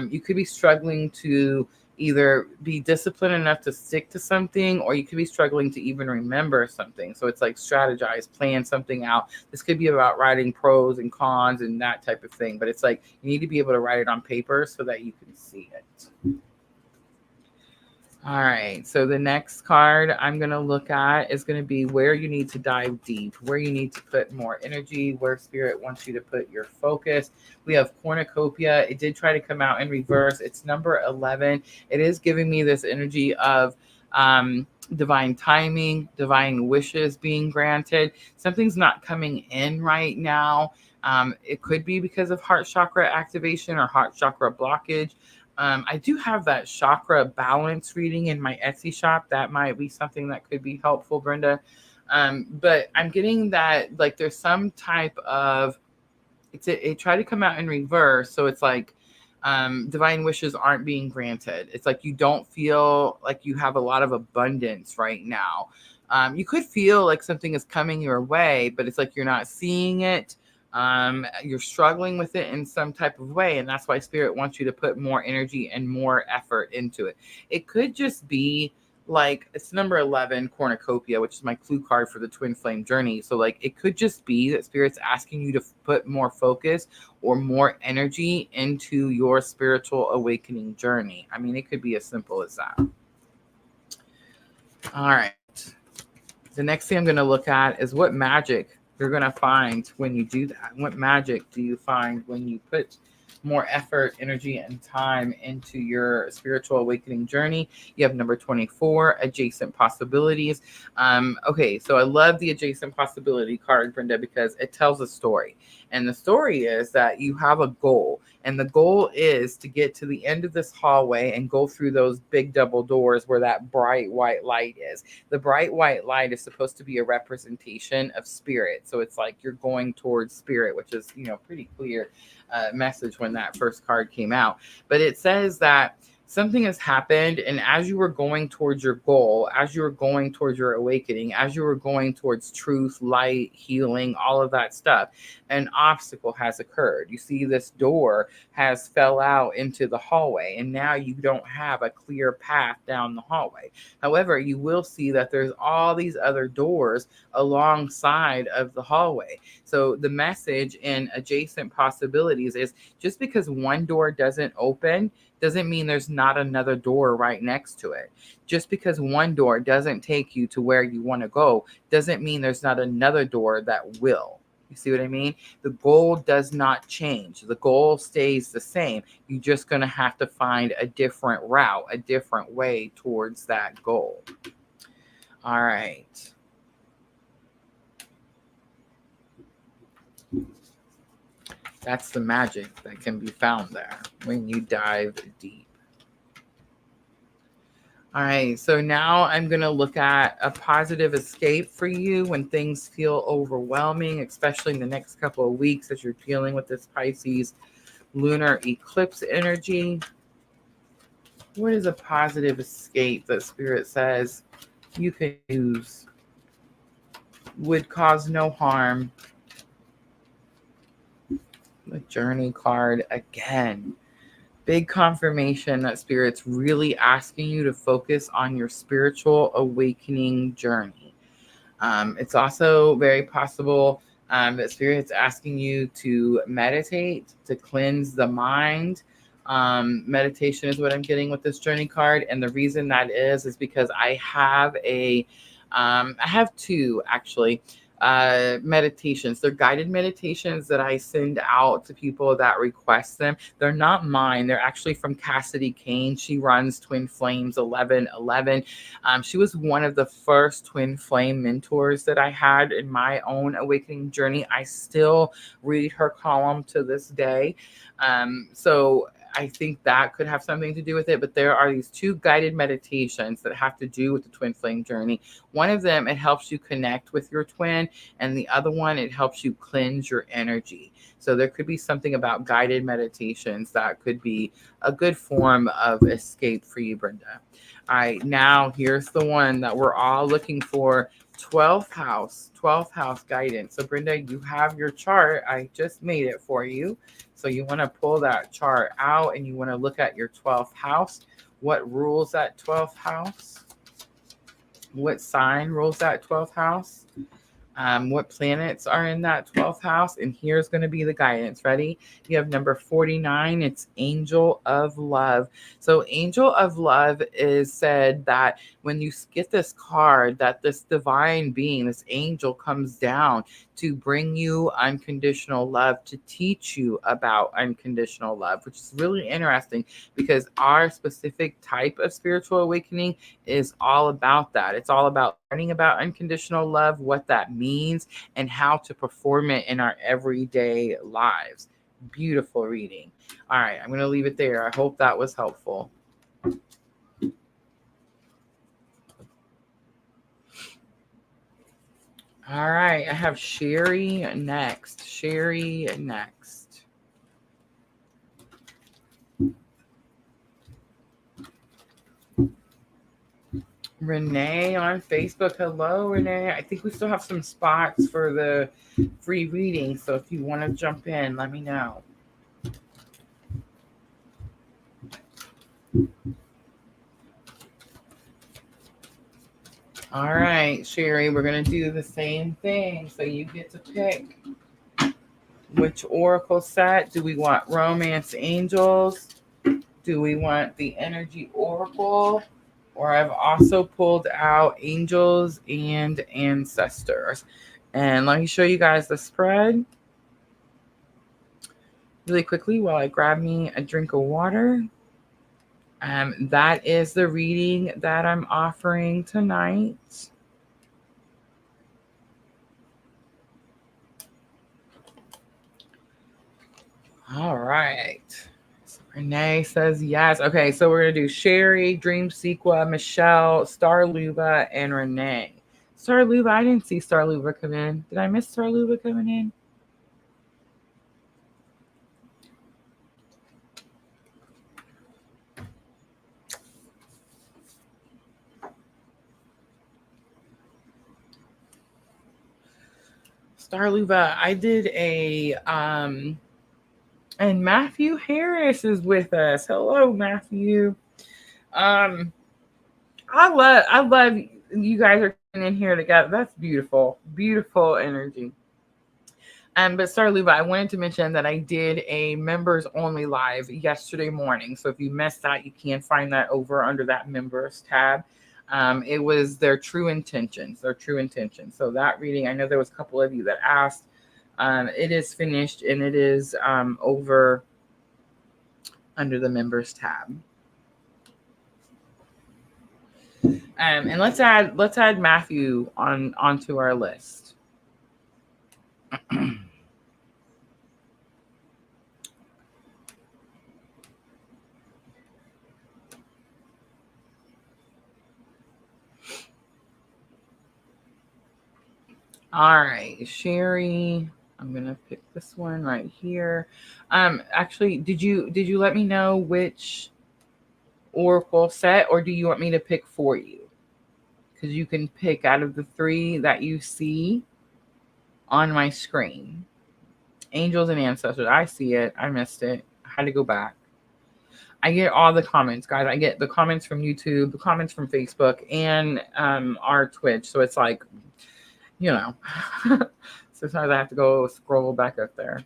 You could be struggling to either be disciplined enough to stick to something, or you could be struggling to even remember something. So it's like strategize, plan something out. This could be about writing pros and cons and that type of thing. But it's like you need to be able to write it on paper so that you can see it. All right, so the next card I'm going to look at is going to be where you need to dive deep, where you need to put more energy, where spirit wants you to put your focus. We have cornucopia. It did try to come out in reverse. It's number 11. It is giving me this energy of divine timing, divine wishes being granted. Something's not coming in right now. It could be because of heart chakra activation or heart chakra blockage. I do have that chakra balance reading in my Etsy shop. That might be something that could be helpful, Brenda. But I'm getting that like there's some type of it tried to come out in reverse. So it's like divine wishes aren't being granted. It's like you don't feel like you have a lot of abundance right now. You could feel like something is coming your way, but it's like you're not seeing it. You're struggling with it in some type of way, and that's why spirit wants you to put more energy and more effort into it. It could just be like it's number 11 cornucopia, which is my clue card for the twin flame journey. So like it could just be that spirit's asking you to put more focus or more energy into your spiritual awakening journey. I mean, it could be as simple as that. All right, the next thing I'm going to look at is what magic you're going to find when you do that. What magic do you find when you put more effort, energy, and time into your spiritual awakening journey? You have number 24, adjacent possibilities. Okay, so I love the adjacent possibility card, Brenda, because it tells a story. And the story is that you have a goal. And the goal is to get to the end of this hallway and go through those big double doors where that bright white light is. The bright white light is supposed to be a representation of spirit. So it's like you're going towards spirit, which is, pretty clear message when that first card came out. But it says that something has happened, and as you were going towards your goal, as you were going towards your awakening, as you were going towards truth, light, healing, all of that stuff, an obstacle has occurred. You see, this door has fell out into the hallway, and now you don't have a clear path down the hallway. However, you will see that there's all these other doors alongside of the hallway. So the message in adjacent possibilities is just because one door doesn't open doesn't mean there's not another door right next to it. Just because one door doesn't take you to where you want to go doesn't mean there's not another door that will. You see what I mean? The goal does not change. The goal stays the same. You're just going to have to find a different route, a different way towards that goal. All right. That's the magic that can be found there when you dive deep. All right, so now I'm going to look at a positive escape for you when things feel overwhelming, especially in the next couple of weeks as you're dealing with this Pisces lunar eclipse energy. What is a positive escape that Spirit says you can use? Would cause no harm. The Journey card again. Big confirmation that Spirit's really asking you to focus on your spiritual awakening journey. It's also very possible that Spirit's asking you to meditate, to cleanse the mind. Meditation is what I'm getting with this Journey card. And the reason that is because I have I have two actually. Meditations. They're guided meditations that I send out to people that request them. They're not mine. They're actually from Cassidy Kane. She runs Twin Flames 1111. She was one of the first Twin Flame mentors that I had in my own awakening journey. I still read her column to this day. So I think that could have something to do with it, but there are these two guided meditations that have to do with the twin flame journey. One of them, it helps you connect with your twin, and the other one, it helps you cleanse your energy. So there could be something about guided meditations that could be a good form of escape for you, Brenda. All right, now here's the one that we're all looking for. 12th house guidance. So Brenda, you have your chart. I just made it for you. So you want to pull that chart out and you want to look at your 12th house. What rules that 12th house? What sign rules that 12th house? What planets are in that 12th house? And here's going to be the guidance. Ready? You have number 49. It's Angel of Love. So Angel of Love is said that when you get this card, that this divine being, this angel comes down to bring you unconditional love, to teach you about unconditional love, which is really interesting because our specific type of spiritual awakening is all about that. It's all about learning about unconditional love, what that means, and how to perform it in our everyday lives. Beautiful reading. All right, I'm going to leave it there. I hope that was helpful. All right, I have Sherry next. Renee on Facebook. Hello, Renee. I think we still have some spots for the free reading. So if you want to jump in, let me know. All right, Sherry, we're going to do the same thing. So you get to pick which oracle set. Do we want Romance Angels? Do we want the Energy Oracle? Or I've also pulled out Angels and Ancestors. And let me show you guys the spread really quickly while I grab me a drink of water. That is the reading that I'm offering tonight. All right. So Renee says yes. Okay, so we're going to do Sherry, Dream Sequa, Michelle, Star Luba, and Renee. Star Luba, I didn't see Star Luba come in. Did I miss Star Luba coming in? Star Luba, I did a and Matthew Harris is with us. Hello, Matthew. Um, I love you guys are in here together. That's beautiful, beautiful energy. But Star Luba, I wanted to mention that I did a members only live yesterday morning. So if you missed that, you can find that over under that members tab. It was their true intentions, So that reading, I know there was a couple of you that asked. It is finished and it is over under the members tab. And let's add Matthew onto our list. All right, Sherry. I'm gonna pick this one right here. Actually, did you let me know which oracle set, or do you want me to pick for you? Because you can pick out of the 3 that you see on my screen. Angels and Ancestors. I see it. I missed it. I had to go back. I get all the comments, guys. I get the comments from YouTube, the comments from Facebook, and our Twitch. So it's like, you know, sometimes I have to go scroll back up there.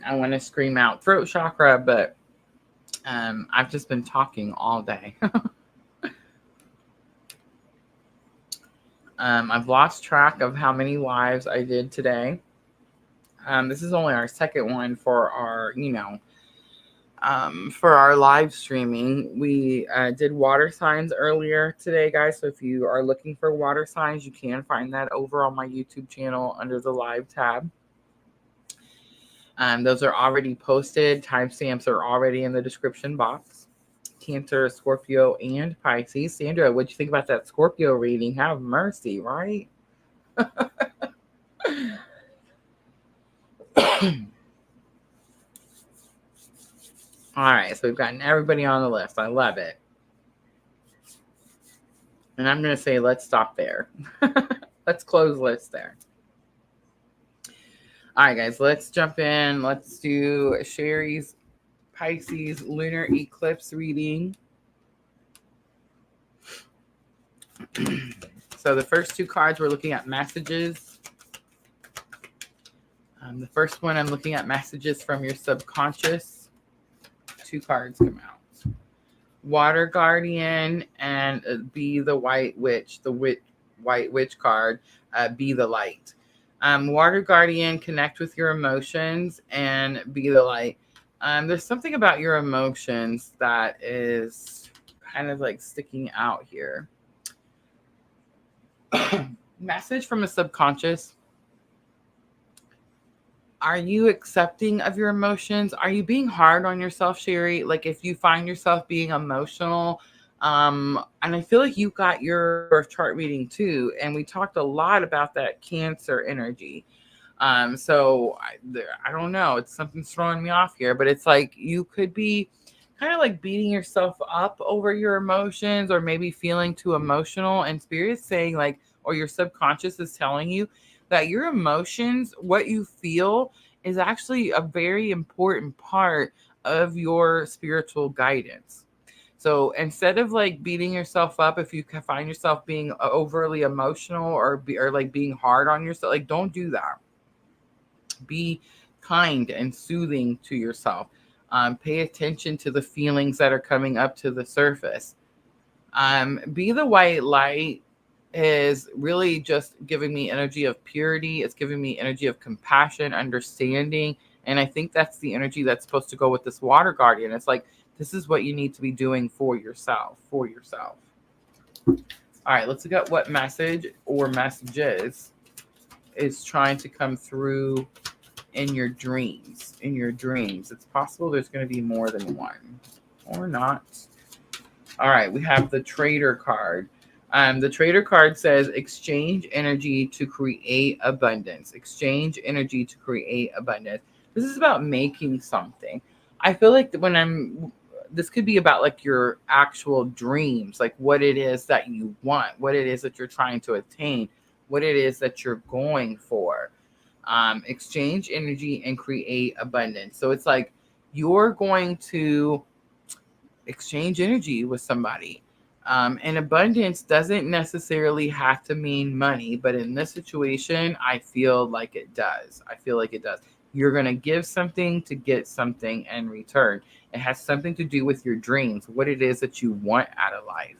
I want to scream out throat chakra, but I've just been talking all day. I've lost track of how many lives I did today. This is only our second one for our, for our live streaming. We did water signs earlier today, guys. So if you are looking for water signs, you can find that over on my YouTube channel under the live tab. Those are already posted. Timestamps are already in the description box. Cancer, Scorpio, and Pisces. Sandra, what'd you think about that Scorpio reading? Have mercy, right? All right, so we've gotten everybody on the list. I love it. And I'm going to say, let's stop there. Let's close list there. All right, guys, let's jump in. Let's do Sherry's Pisces Lunar Eclipse reading. So the first 2 cards, we're looking at messages. The first one, I'm looking at messages from your subconscious. 2 cards come out. Water Guardian and Be the White Witch. The White Witch card, Be the Light. Water Guardian, connect with your emotions and be the light. There's something about your emotions that is kind of like sticking out here. Message from the subconscious. Are you accepting of your emotions? Are you being hard on yourself, Sherry? Like if you find yourself being emotional, and I feel like you got your birth chart reading too, and we talked a lot about that Cancer energy. I don't know. It's something's throwing me off here, but it's like you could be kind of like beating yourself up over your emotions, or maybe feeling too emotional. And Spirit's saying like, or your subconscious is telling you that your emotions, what you feel, is actually a very important part of your spiritual guidance. So instead of like beating yourself up, if you find yourself being overly emotional or like being hard on yourself, like don't do that. Be kind and soothing to yourself. Pay attention to the feelings that are coming up to the surface. Be the white light is really just giving me energy of purity. It's giving me energy of compassion, understanding. And I think that's the energy that's supposed to go with this water guardian. It's like, this is what you need to be doing for yourself, All right, let's look at what message or messages is trying to come through in your dreams. It's possible there's going to be more than one or not. All right, we have the Trader card. The Trader card says exchange energy to create abundance. Exchange energy to create abundance. This is about making something. I feel like this could be about like your actual dreams, like what it is that you want, what it is that you're trying to attain, what it is that you're going for. Exchange energy and create abundance. So it's like you're going to exchange energy with somebody. And abundance doesn't necessarily have to mean money, but in this situation, I feel like it does. You're going to give something to get something in return. It has something to do with your dreams, what it is that you want out of life.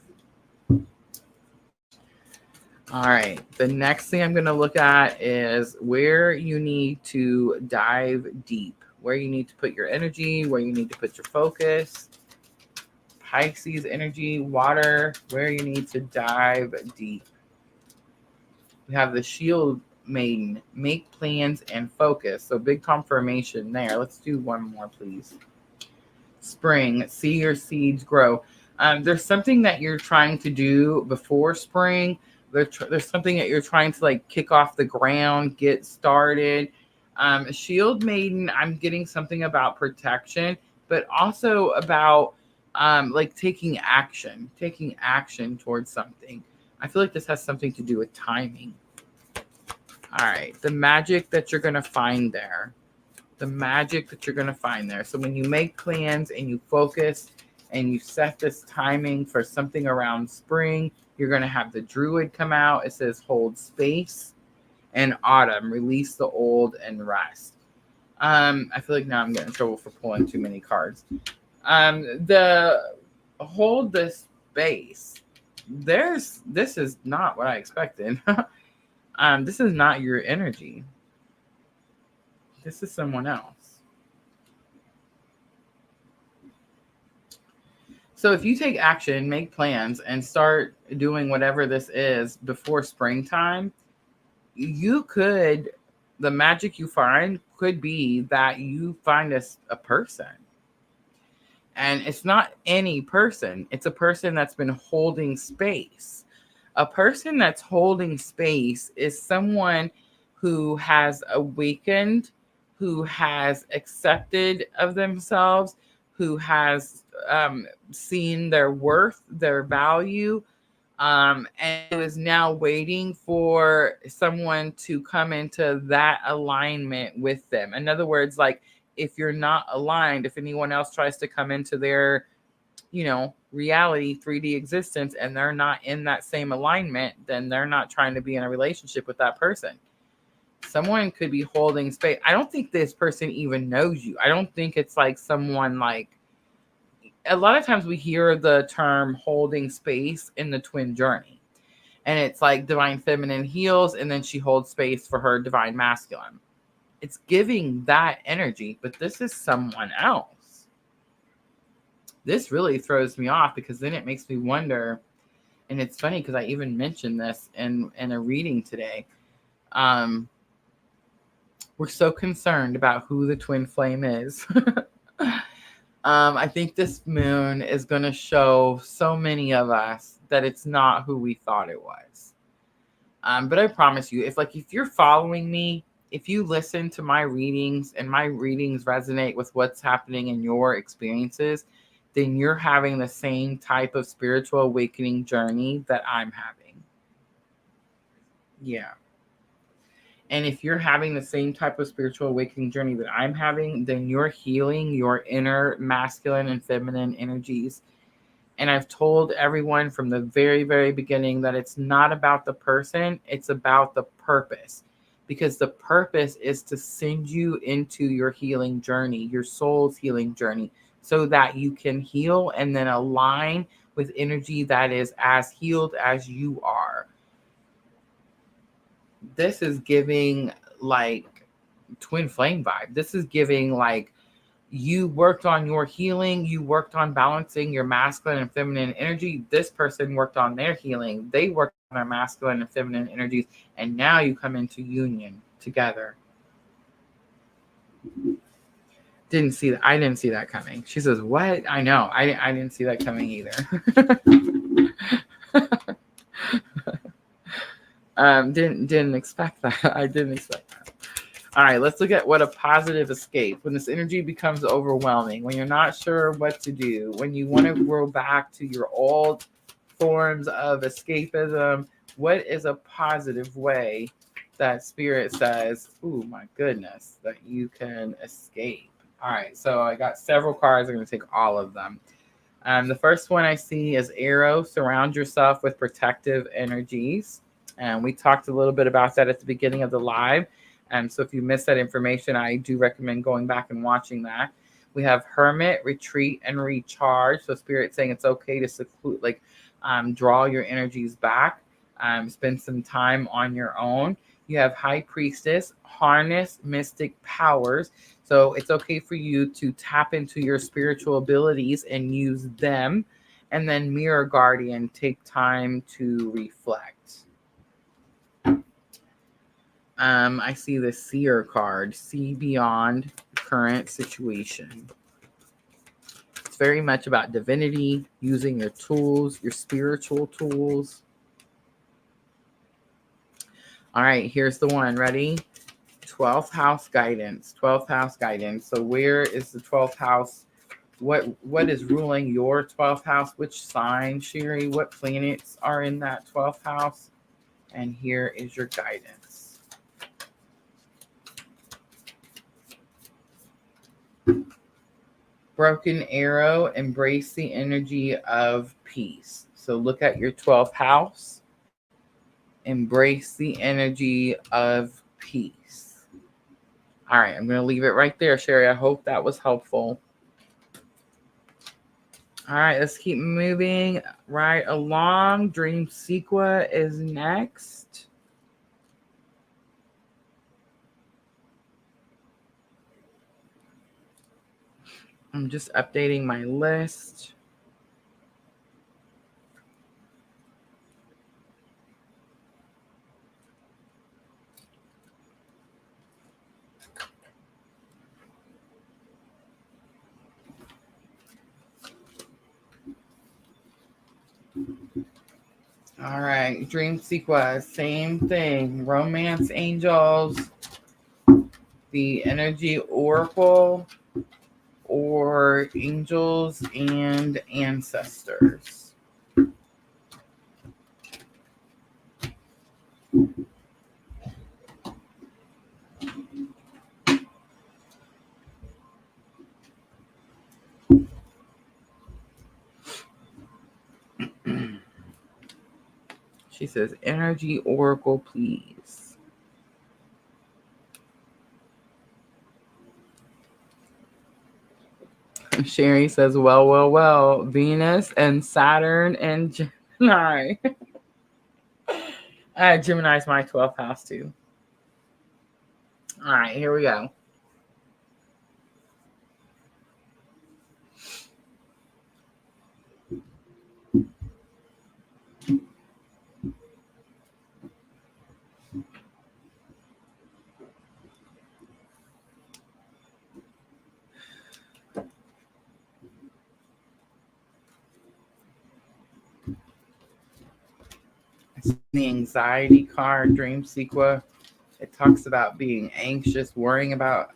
All right. The next thing I'm going to look at is where you need to dive deep, where you need to put your energy, where you need to put your focus. Pisces energy, water, where you need to dive deep. We have the Shield Maiden, make plans and focus. So big confirmation there. Let's do one more, please. Spring, see your seeds grow. There's something that you're trying to do before spring. There's something that you're trying to like kick off the ground, get started. Shield Maiden, I'm getting something about protection, but also about like taking action towards something. I feel like this has something to do with timing. All right, the magic that you're going to find there. So when you make plans and you focus and you set this timing for something around spring, you're going to have the Druid come out. It says hold space. And autumn, release the old and rest. I feel like now I'm getting in trouble for pulling too many cards. The hold this space. This is not what I expected. This is not your energy. This is someone else. So if you take action, make plans, and start doing whatever this is before springtime, the magic you find could be that you find a person. And it's not any person. It's a person that's been holding space. A person that's holding space is someone who has awakened, who has accepted of themselves, who has seen their worth, their value, and is now waiting for someone to come into that alignment with them. In other words, like if you're not aligned, if anyone else tries to come into their, reality, 3D existence, and they're not in that same alignment, then they're not trying to be in a relationship with that person. Someone could be holding space. I don't think this person even knows you. I don't think it's like someone like, a lot of times we hear the term holding space in the twin journey. And it's like divine feminine heals, and then she holds space for her divine masculine. It's giving that energy, but this is someone else. This really throws me off because then it makes me wonder, And it's funny because I even mentioned this in a reading today. We're so concerned about who the twin flame is. I think this moon is going to show so many of us that it's not who we thought it was. But I promise you, if you're following me, if you listen to my readings and my readings resonate with what's happening in your experiences, then you're having the same type of spiritual awakening journey that I'm having. Yeah. And if you're having the same type of spiritual awakening journey that I'm having, then you're healing your inner masculine and feminine energies. And I've told everyone from the very, very beginning that it's not about the person, it's about the purpose. Because the purpose is to send you into your healing journey, your soul's healing journey, so that you can heal and then align with energy that is as healed as you are. This is giving like twin flame vibe. This is giving like you worked on your healing, you worked on balancing your masculine and feminine energy. This person worked on their healing. They worked on their masculine and feminine energies, and now you come into union together. Didn't see that. I didn't see that coming. She says, "What?" I know. I didn't see that coming either. Didn't expect that. I didn't expect that. All right, let's look at what a positive escape. When this energy becomes overwhelming, when you're not sure what to do, when you want to go back to your old forms of escapism, what is a positive way that Spirit says, "Ooh, my goodness, that you can escape"? All right, so I got several cards. I'm going to take all of them. The first one I see is Arrow. Surround yourself with protective energies. And we talked a little bit about that at the beginning of the live. So if you missed that information, I do recommend going back and watching that. We have Hermit, Retreat, and Recharge. So Spirit saying it's okay to seclude, draw your energies back, spend some time on your own. You have High Priestess, Harness Mystic Powers. So it's okay for you to tap into your spiritual abilities and use them. And then Mirror Guardian, take time to reflect. I see the Seer card, see beyond the current situation. It's very much about divinity, using your tools, your spiritual tools. All right, here's the one. Ready? 12th house guidance. 12th house guidance. So where is the 12th house? What is ruling your 12th house? Which sign, Sherry? What planets are in that 12th house? And here is your guidance. Broken Arrow, embrace the energy of peace. So look at your 12th house. Embrace the energy of peace. All right, I'm going to leave it right there, Sherry. I hope that was helpful. All right, let's keep moving right along. Dream Sequa is next. I'm just updating my list. All right, Dream Sequence, same thing. Romance Angels, the Energy Oracle, or Angels and Ancestors. She says, Energy Oracle, please. Sherry says, well, Venus and Saturn and Gemini. Gemini is my 12th house too. All right, here we go. The anxiety card, dream sequence. It talks about being anxious, worrying about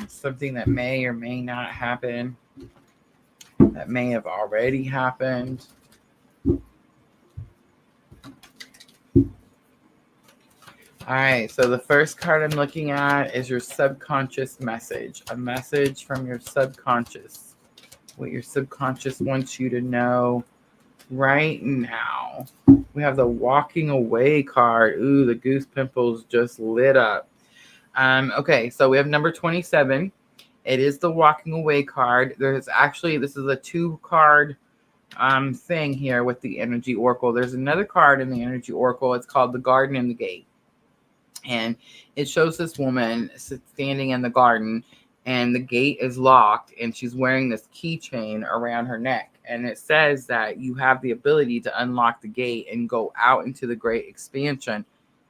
something that may or may not happen, that may have already happened. All right, so the first card I'm looking at is your subconscious message, a message from your subconscious, what your subconscious wants you to know right now. We have the walking away card. Ooh, the goose pimples just lit up. Okay, so we have number 27. It is the walking away card. There's actually, this is a 2-card thing here with the energy oracle. There's another card in the energy oracle. It's called the garden and the gate. And it shows this woman standing in the garden, and the gate is locked, and she's wearing this keychain around her neck. And it says that you have the ability to unlock the gate and go out into the great expansion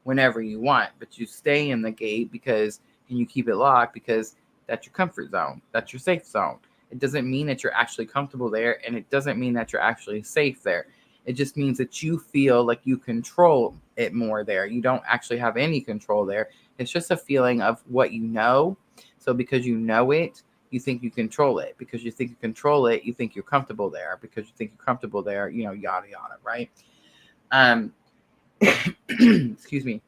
whenever you want. But you stay in the gate and you keep it locked because that's your comfort zone. That's your safe zone. It doesn't mean that you're actually comfortable there, and it doesn't mean that you're actually safe there. It just means that you feel like you control it more there. You don't actually have any control there. It's just a feeling of what you know. So because you know it, you think you control it. Because you think you control it, you think you're comfortable there. Because you think you're comfortable there, yada, yada, right? Excuse me.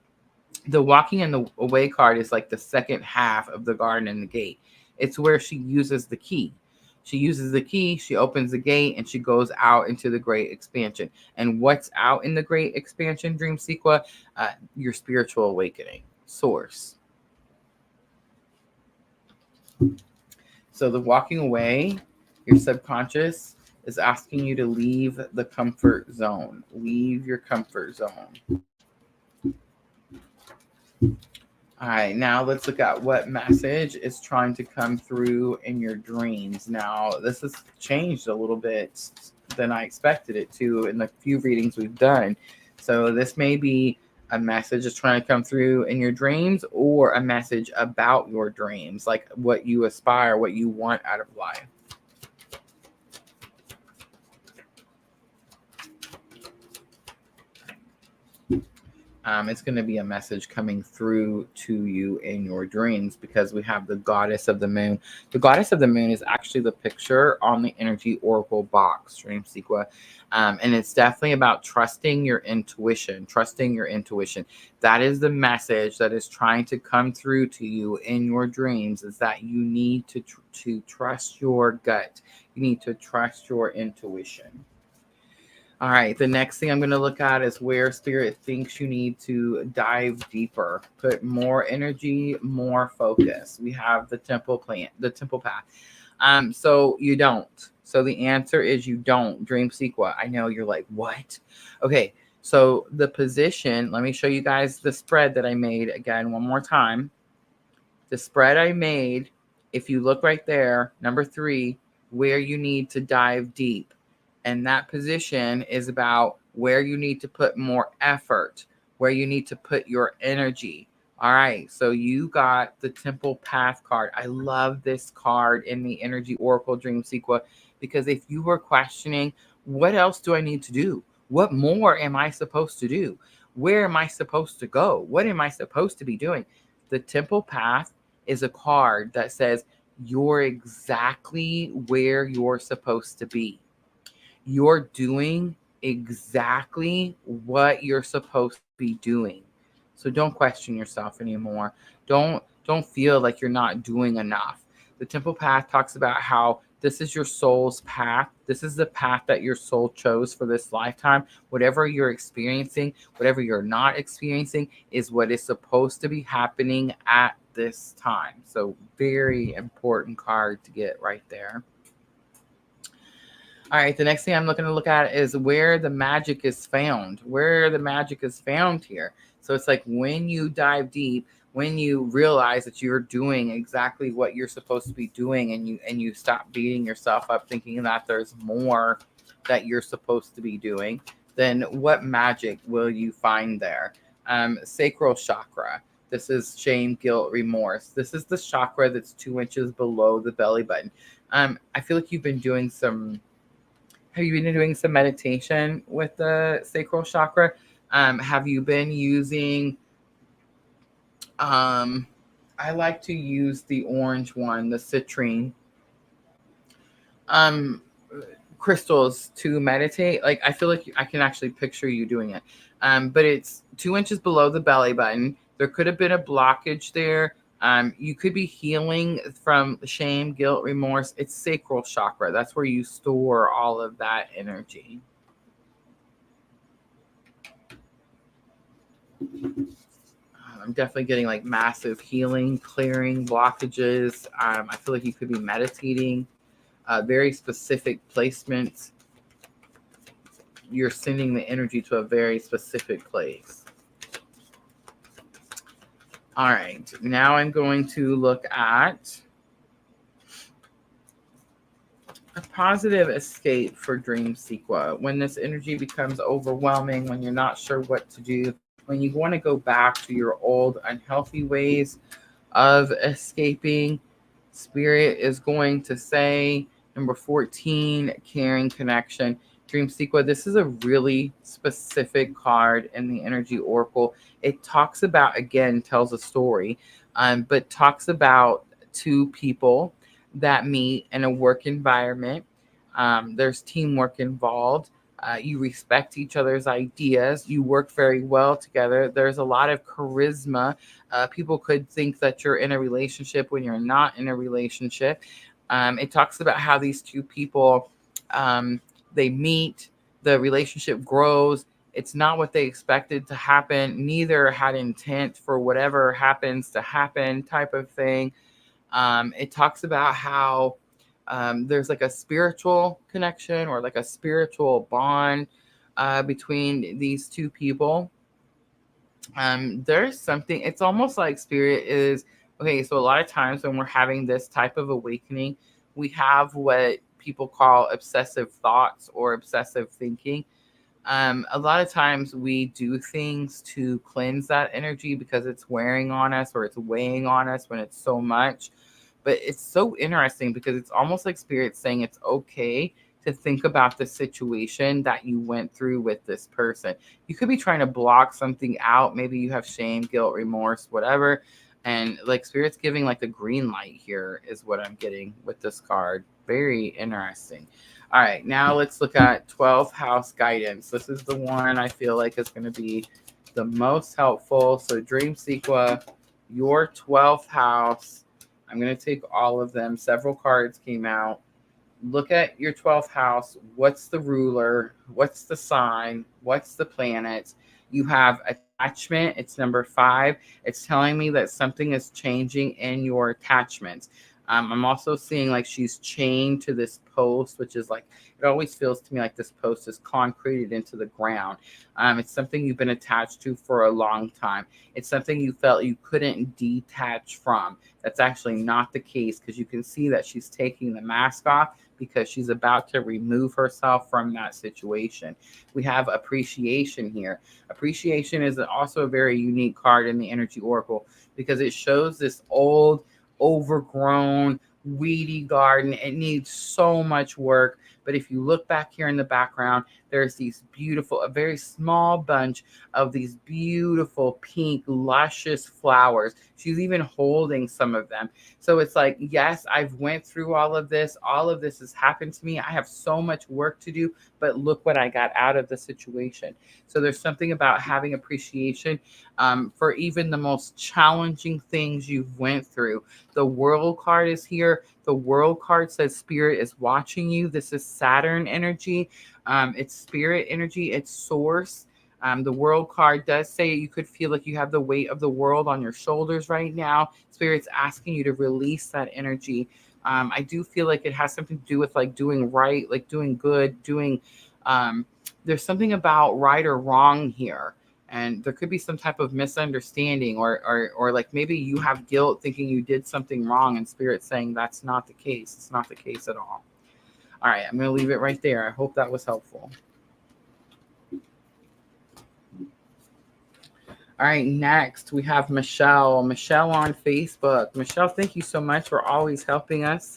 The walking and the away card is like the second half of the garden and the gate. It's where she uses the key. She uses the key, she opens the gate, and she goes out into the great expansion. And what's out in the great expansion, dream sequence? Your spiritual awakening, source. So the walking away, your subconscious is asking you to leave the comfort zone. Leave your comfort zone. All right, now let's look at what message is trying to come through in your dreams. Now, this has changed a little bit than I expected it to in the few readings we've done. So this may be a message that's trying to come through in your dreams, or a message about your dreams, like what you aspire, what you want out of life. It's going to be a message coming through to you in your dreams, because we have the goddess of the moon. The goddess of the moon is actually the picture on the energy oracle box, dream sequence. And it's definitely about trusting your intuition, That is the message that is trying to come through to you in your dreams, is that you need to trust your gut. You need to trust your intuition. All right, the next thing I'm going to look at is where Spirit thinks you need to dive deeper, put more energy, more focus. We have the temple path. So you don't. So the answer is you don't, dream sequence. I know you're like, what? Okay, so the position, let me show you guys the spread that I made again one more time. The spread I made, if you look right there, number 3, where you need to dive deep. And that position is about where you need to put more effort, where you need to put your energy. All right, so you got the Temple Path card. I love this card in the Energy Oracle Dream Sequence, because if you were questioning, what else do I need to do? What more am I supposed to do? Where am I supposed to go? What am I supposed to be doing? The Temple Path is a card that says you're exactly where you're supposed to be. You're doing exactly what you're supposed to be doing. So don't question yourself anymore. Don't feel like you're not doing enough. The Temple Path talks about how this is your soul's path. This is the path that your soul chose for this lifetime. Whatever you're experiencing, whatever you're not experiencing, is what is supposed to be happening at this time. So very important card to get right there. All right, the next thing I'm looking to look at is where the magic is found. Where the magic is found here. So it's like when you dive deep, when you realize that you're doing exactly what you're supposed to be doing, and you stop beating yourself up thinking that there's more that you're supposed to be doing, then what magic will you find there? Sacral chakra. This is shame, guilt, remorse. This is the chakra that's 2 inches below the belly button. I feel like you've been doing some... Have you been doing some meditation with the sacral chakra? Have you been using, I like to use the orange one, the citrine, um, crystals to meditate. Like, I feel like I can actually picture you doing it. But it's 2 inches below the belly button. There could have been a blockage there. You could be healing from shame, guilt, remorse. It's sacral chakra. That's where you store all of that energy. I'm definitely getting like massive healing, clearing blockages. I feel like you could be meditating, very specific placements. You're sending the energy to a very specific place. All right, now I'm going to look at a positive escape for Dream Sequa. When this energy becomes overwhelming, when you're not sure what to do, when you want to go back to your old unhealthy ways of escaping, Spirit is going to say, number 14, caring connection. Dream Sequa, this is a really specific card in the Energy Oracle. It talks about, again, tells a story, but talks about two people that meet in a work environment. There's teamwork involved. You respect each other's ideas. You work very well together. There's a lot of charisma. People could think that you're in a relationship when you're not in a relationship. It talks about how these two people, they meet, the relationship grows. It's not what they expected to happen. Neither had intent for whatever happens to happen type of thing. It talks about how there's like a spiritual connection or like a spiritual bond between these two people. There's something, it's almost like Spirit is, okay, so a lot of times when we're having this type of awakening, we have what people call obsessive thoughts or obsessive thinking. A lot of times we do things to cleanse that energy because it's wearing on us or it's weighing on us when it's so much. But it's so interesting because it's almost like Spirit saying it's okay to think about the situation that you went through with this person. You could be trying to block something out. Maybe you have shame, guilt, remorse, whatever. And like Spirit's giving like a green light here is what I'm getting with this card. Very interesting. All right, now let's look at 12th house guidance. This is the one I feel like is going to be the most helpful. So Dream Sequa, your 12th house. I'm going to take all of them. Several cards came out. Look at your 12th house. What's the ruler? What's the sign? What's the planet? You have attachment. It's number 5. It's telling me that something is changing in your attachments. I'm also seeing like she's chained to this post, which is like, it always feels to me like this post is concreted into the ground. It's something you've been attached to for a long time. It's something you felt you couldn't detach from. That's actually not the case because you can see that she's taking the mask off because she's about to remove herself from that situation. We have appreciation here. Appreciation is also a very unique card in the Energy Oracle because it shows this old, overgrown, weedy garden. It needs so much work. But if you look back here in the background, there's these beautiful, a very small bunch of these beautiful pink, luscious flowers. She's even holding some of them. So it's like, yes, I've went through all of this. All of this has happened to me. I have so much work to do, but look what I got out of the situation. So there's something about having appreciation for even the most challenging things you've went through. The World card is here. The World card says Spirit is watching you. This is Saturn energy. It's Spirit energy. It's source. The World card does say you could feel like you have the weight of the world on your shoulders right now. Spirit's asking you to release that energy. I do feel like it has something to do with like doing right, like doing good, doing, there's something about right or wrong here. And there could be some type of misunderstanding or like maybe you have guilt thinking you did something wrong and Spirit saying that's not the case. It's not the case at all. All right, I'm going to leave it right there. I hope that was helpful. All right, next we have Michelle. Michelle on Facebook. Michelle, thank you so much for always helping us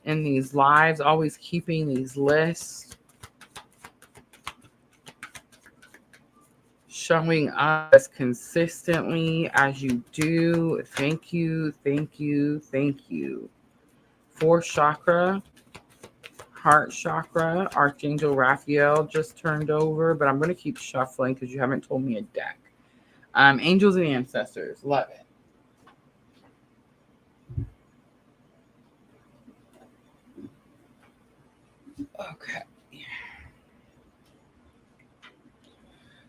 in these lives, always keeping these lists. showing us consistently as you do. Thank you, thank you, thank you. Fourth chakra, heart chakra, Archangel Raphael just turned over, but I'm going to keep shuffling because you haven't told me a deck. Angels and ancestors, love it. Okay.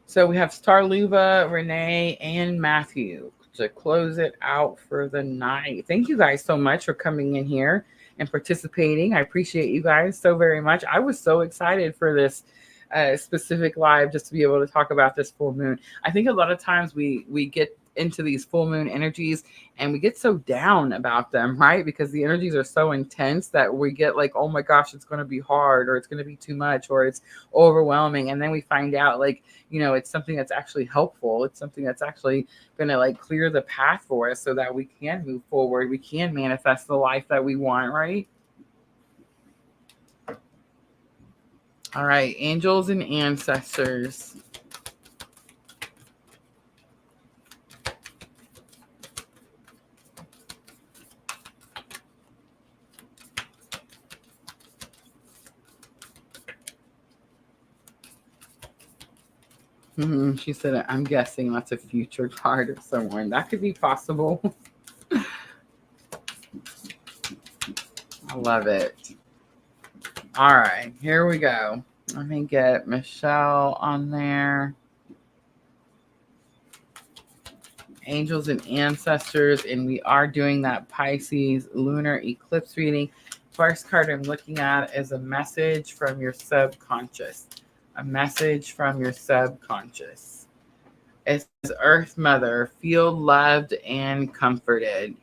So we have Starluva, Renee, and Matthew to close it out for the night. Thank you guys so much for coming in here and participating. I appreciate you guys so very much. I was so excited for this specific live just to be able to talk about this full moon. I think a lot of times we get into these full moon energies and we get so down about them, right? Because the energies are so intense that we get like, oh my gosh, it's going to be hard, or it's going to be too much, or it's overwhelming. And then we find out like, you know, it's something that's actually helpful. It's something that's actually going to like clear the path for us so that we can move forward. We can manifest the life that we want, right? All right, angels and ancestors. She said, I'm guessing that's a future card of someone. That could be possible. I love it. All right, here we go. Let me get Michelle on there. Angels and ancestors, and we are doing that Pisces lunar eclipse reading. First card I'm looking at is a message from your subconscious. A message from your subconscious. It says, Earth Mother, feel loved and comforted.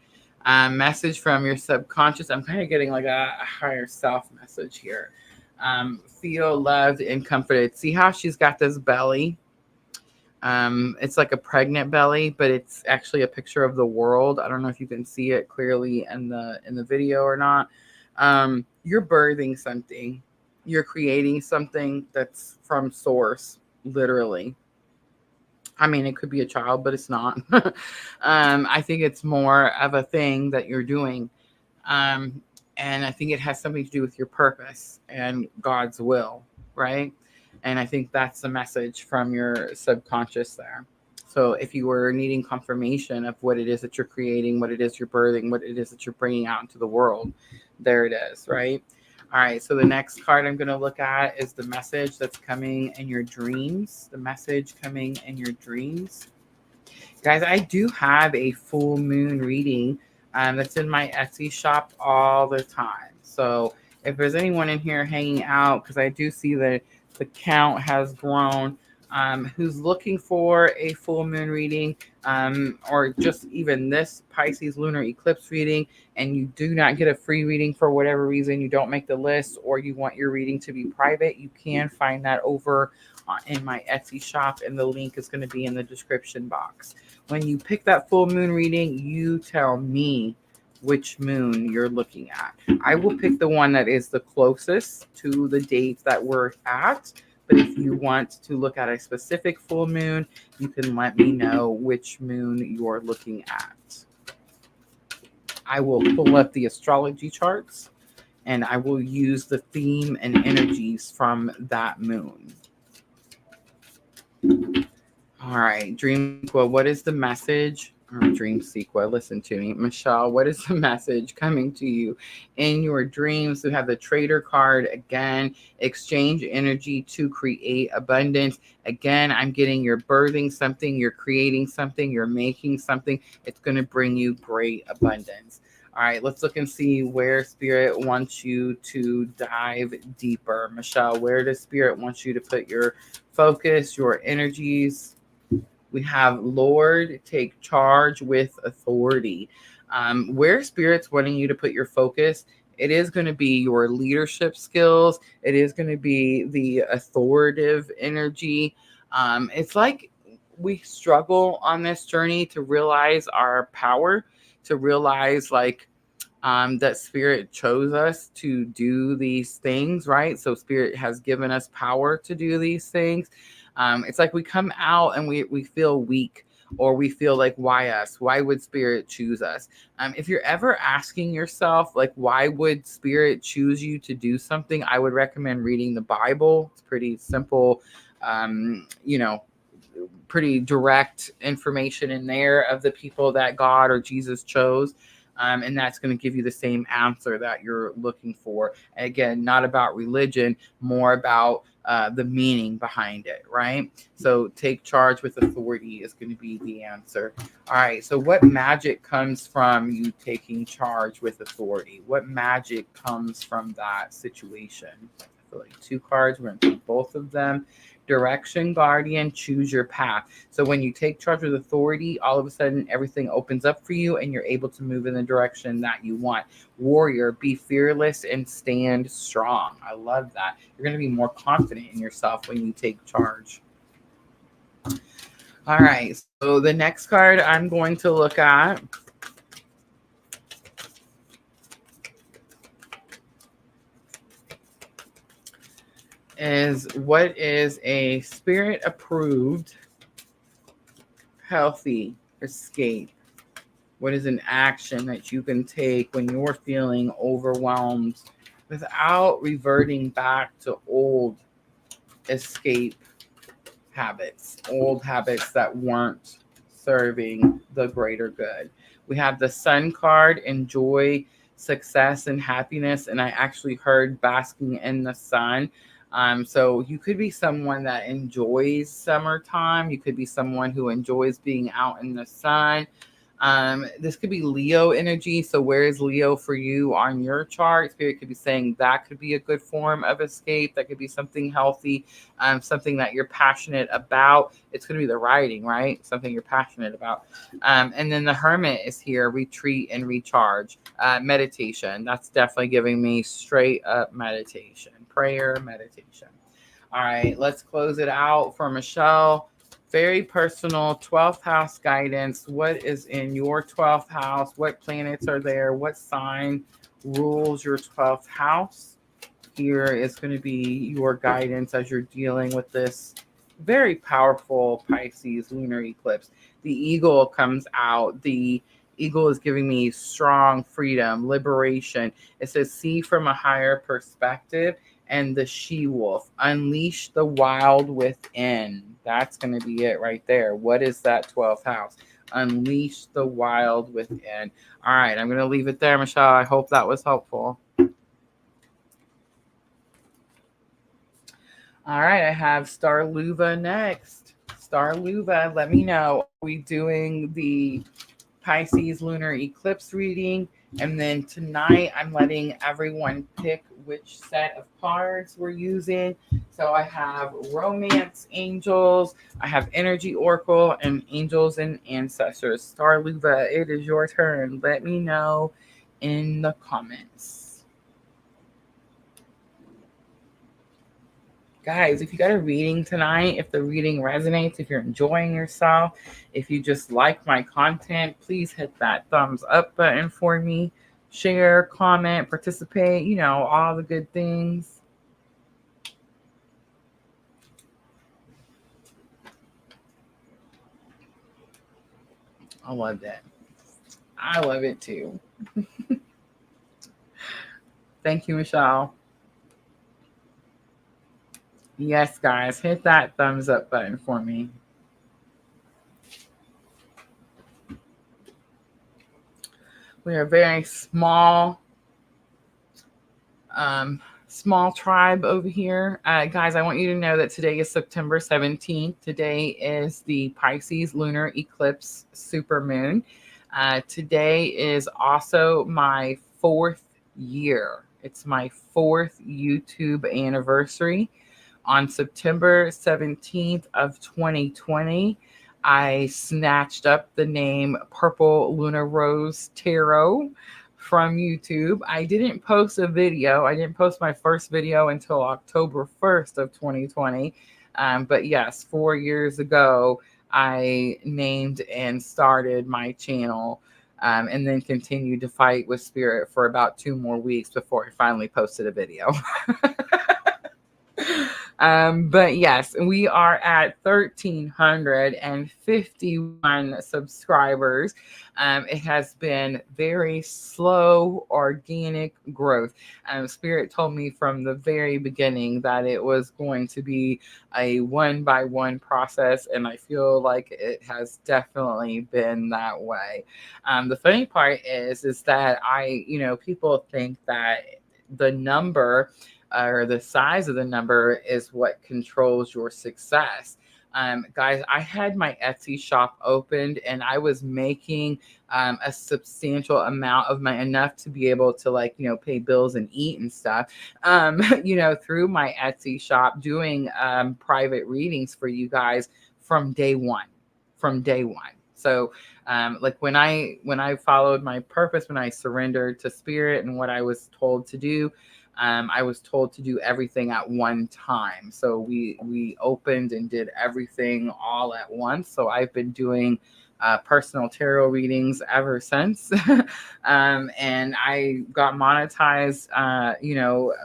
Message from your subconscious. I'm kind of getting like a higher self message here. Feel loved and comforted. See how she's got this belly? It's like a pregnant belly, but it's actually a picture of the world. I don't know if you can see it clearly in the video or not. You're birthing something. You're creating something that's from source, literally. I mean, it could be a child, but it's not. I think it's more of a thing that you're doing. And I think it has something to do with your purpose and God's will, right? And I think that's the message from your subconscious there. So if you were needing confirmation of what it is that you're creating, what it is you're birthing, what it is that you're bringing out into the world, there it is, right? All right, so the next card I'm going to look at is the message that's coming in your dreams. The message coming in your dreams. Guys, I do have a full moon reading that's in my Etsy shop all the time. So if there's anyone in here hanging out, because I do see that the count has grown, who's looking for a full moon reading, or just even this Pisces lunar eclipse reading, and you do not get a free reading for whatever reason, you don't make the list, or you want your reading to be private, you can find that over in my Etsy shop, and the link is going to be in the description box. When you pick that full moon reading, you tell me which moon you're looking at. I will pick the one that is the closest to the date that we're at. But if you want to look at a specific full moon, you can let me know which moon you're looking at. I will pull up the astrology charts and I will use the theme and energies from that moon. All right, Dream Sequel, what is the message? Or Dream Sequel, listen to me. Michelle, what is the message coming to you in your dreams? We have the Trader card again. Exchange energy to create abundance. Again, I'm getting you're birthing something, you're creating something, you're making something. It's going to bring you great abundance. All right, let's look and see where Spirit wants you to dive deeper. Michelle, where does Spirit want you to put your focus, your energies? We have Lord, take charge with authority. Where Spirit's wanting you to put your focus, it is going to be your leadership skills. It is going to be the authoritative energy. It's like we struggle on this journey to realize our power, to realize like that Spirit chose us to do these things, right? So Spirit has given us power to do these things. It's like we come out and we feel weak, or we feel like, why us? Why would Spirit choose us? If you're ever asking yourself, like, why would Spirit choose you to do something, I would recommend reading the Bible. It's pretty simple, you know, pretty direct information in there of the people that God or Jesus chose. And that's going to give you the same answer that you're looking for. Again, not about religion, more about the meaning behind it, right? So take charge with authority is going to be the answer. All right. So what magic comes from you taking charge with authority? What magic comes from that situation? I feel like 2 cards. We're going to take both of them. Direction, guardian, choose your path. So when you take charge with authority, all of a sudden everything opens up for you and you're able to move in the direction that you want. Warrior, be fearless and stand strong. I love that. You're going to be more confident in yourself when you take charge. All right. So the next card I'm going to look at is, what is a Spirit approved healthy escape? What is an action that you can take when you're feeling overwhelmed without reverting back to old escape habits, old habits that weren't serving the greater good? We have the Sun card, enjoy success and happiness. And I actually heard basking in the sun. So you could be someone that enjoys summertime. You could be someone who enjoys being out in the sun. This could be Leo energy. So where is Leo for you on your chart? Spirit could be saying that could be a good form of escape. That could be something healthy, something that you're passionate about. It's going to be the writing, right? Something you're passionate about. And then the Hermit is here, retreat and recharge. Meditation. That's definitely giving me straight up meditation, prayer, meditation. All right, let's close it out for Michelle. Very personal 12th house guidance. What is in your 12th house? What planets are there? What sign rules your 12th house? Here is going to be your guidance as you're dealing with this very powerful Pisces lunar eclipse. The eagle comes out. The eagle is giving me strong freedom, liberation. It says, see from a higher perspective. And the she-wolf, unleash the wild within. That's going to be it right there. What is that 12th house? Unleash the wild within. All right, I'm going to leave it there, Michelle. I hope that was helpful. All right, I have Star Luva next. Star Luva, let me know. Are we doing the Pisces lunar eclipse reading? And then tonight, I'm letting everyone pick which set of cards we're using. So I have Romance Angels, I have Energy Oracle, and Angels and Ancestors. Star Luva, it is your turn. Let me know in the comments. Guys, if you got a reading tonight, if the reading resonates, if you're enjoying yourself, if you just like my content, please hit that thumbs up button for me. Share, comment, participate, all the good things. I love that. I love it too. Thank you, Michelle. Yes, guys, hit that thumbs up button for me. We are a very small tribe over here. Guys, I want you to know that today is September 17th. Today is the Pisces Lunar Eclipse Supermoon. Today is also my 4th year. It's my 4th YouTube anniversary. On September 17th of 2020, I snatched up the name purplelunarose Tarot from YouTube. I didn't post a video. I didn't post my first video until October 1st of 2020. But yes, 4 years ago, I named and started my channel. and then continued to fight with spirit for about 2 more weeks before I finally posted a video. But yes, we are at 1,351 subscribers. It has been very slow, organic growth. Spirit told me from the very beginning that it was going to be a one by one process, and I feel like it has definitely been that way. The funny part is that people think that the number or the size of the number is what controls your success. Guys, I had my Etsy shop opened and I was making a substantial amount of my enough to be able to pay bills and eat and stuff, through my Etsy shop, doing private readings for you guys from day one. So when I followed my purpose, when I surrendered to spirit and what I was told to do, I was told to do everything at one time. So we opened and did everything all at once. So I've been doing personal tarot readings ever since. And I got monetized,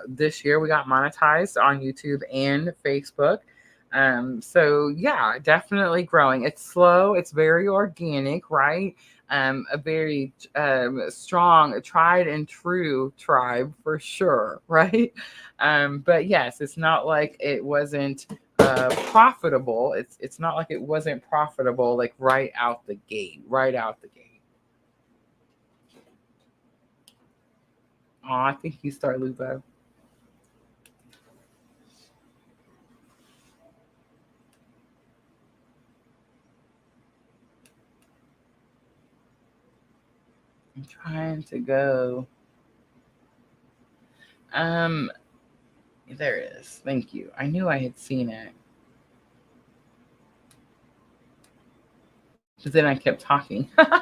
this year we got monetized on YouTube and Facebook. So yeah, definitely growing. It's slow. It's very organic, right? A very strong, tried and true tribe for sure, right? But yes, it's not like it wasn't profitable. It's not like it wasn't profitable, like right out the gate. Oh, I think you start Lupo. I'm trying to go. Um, there it is. Thank you. I knew I had seen it. But then I kept talking. All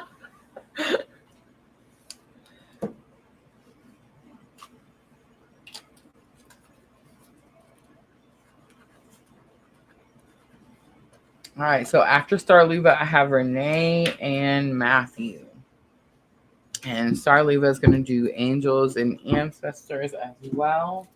right, so after Starluva, I have Renee and Matthew. And Starluva is going to do angels and ancestors as well.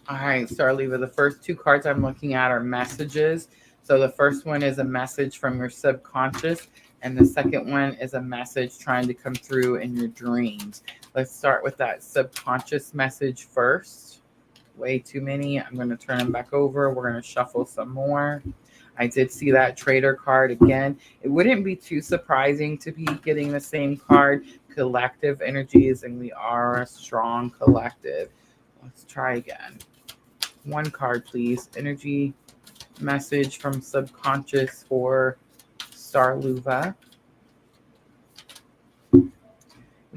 All right, Starluva, the first two cards I'm looking at are messages. So the first one is a message from your subconscious, and the second one is a message trying to come through in your dreams. Let's start with that subconscious message first. Way too many. I'm going to turn them back over. We're going to shuffle some more. I did see that trader card again. It wouldn't be too surprising to be getting the same card, collective energies, and we are a strong collective. Let's try again. One card, please. Energy message from subconscious for Starluva. We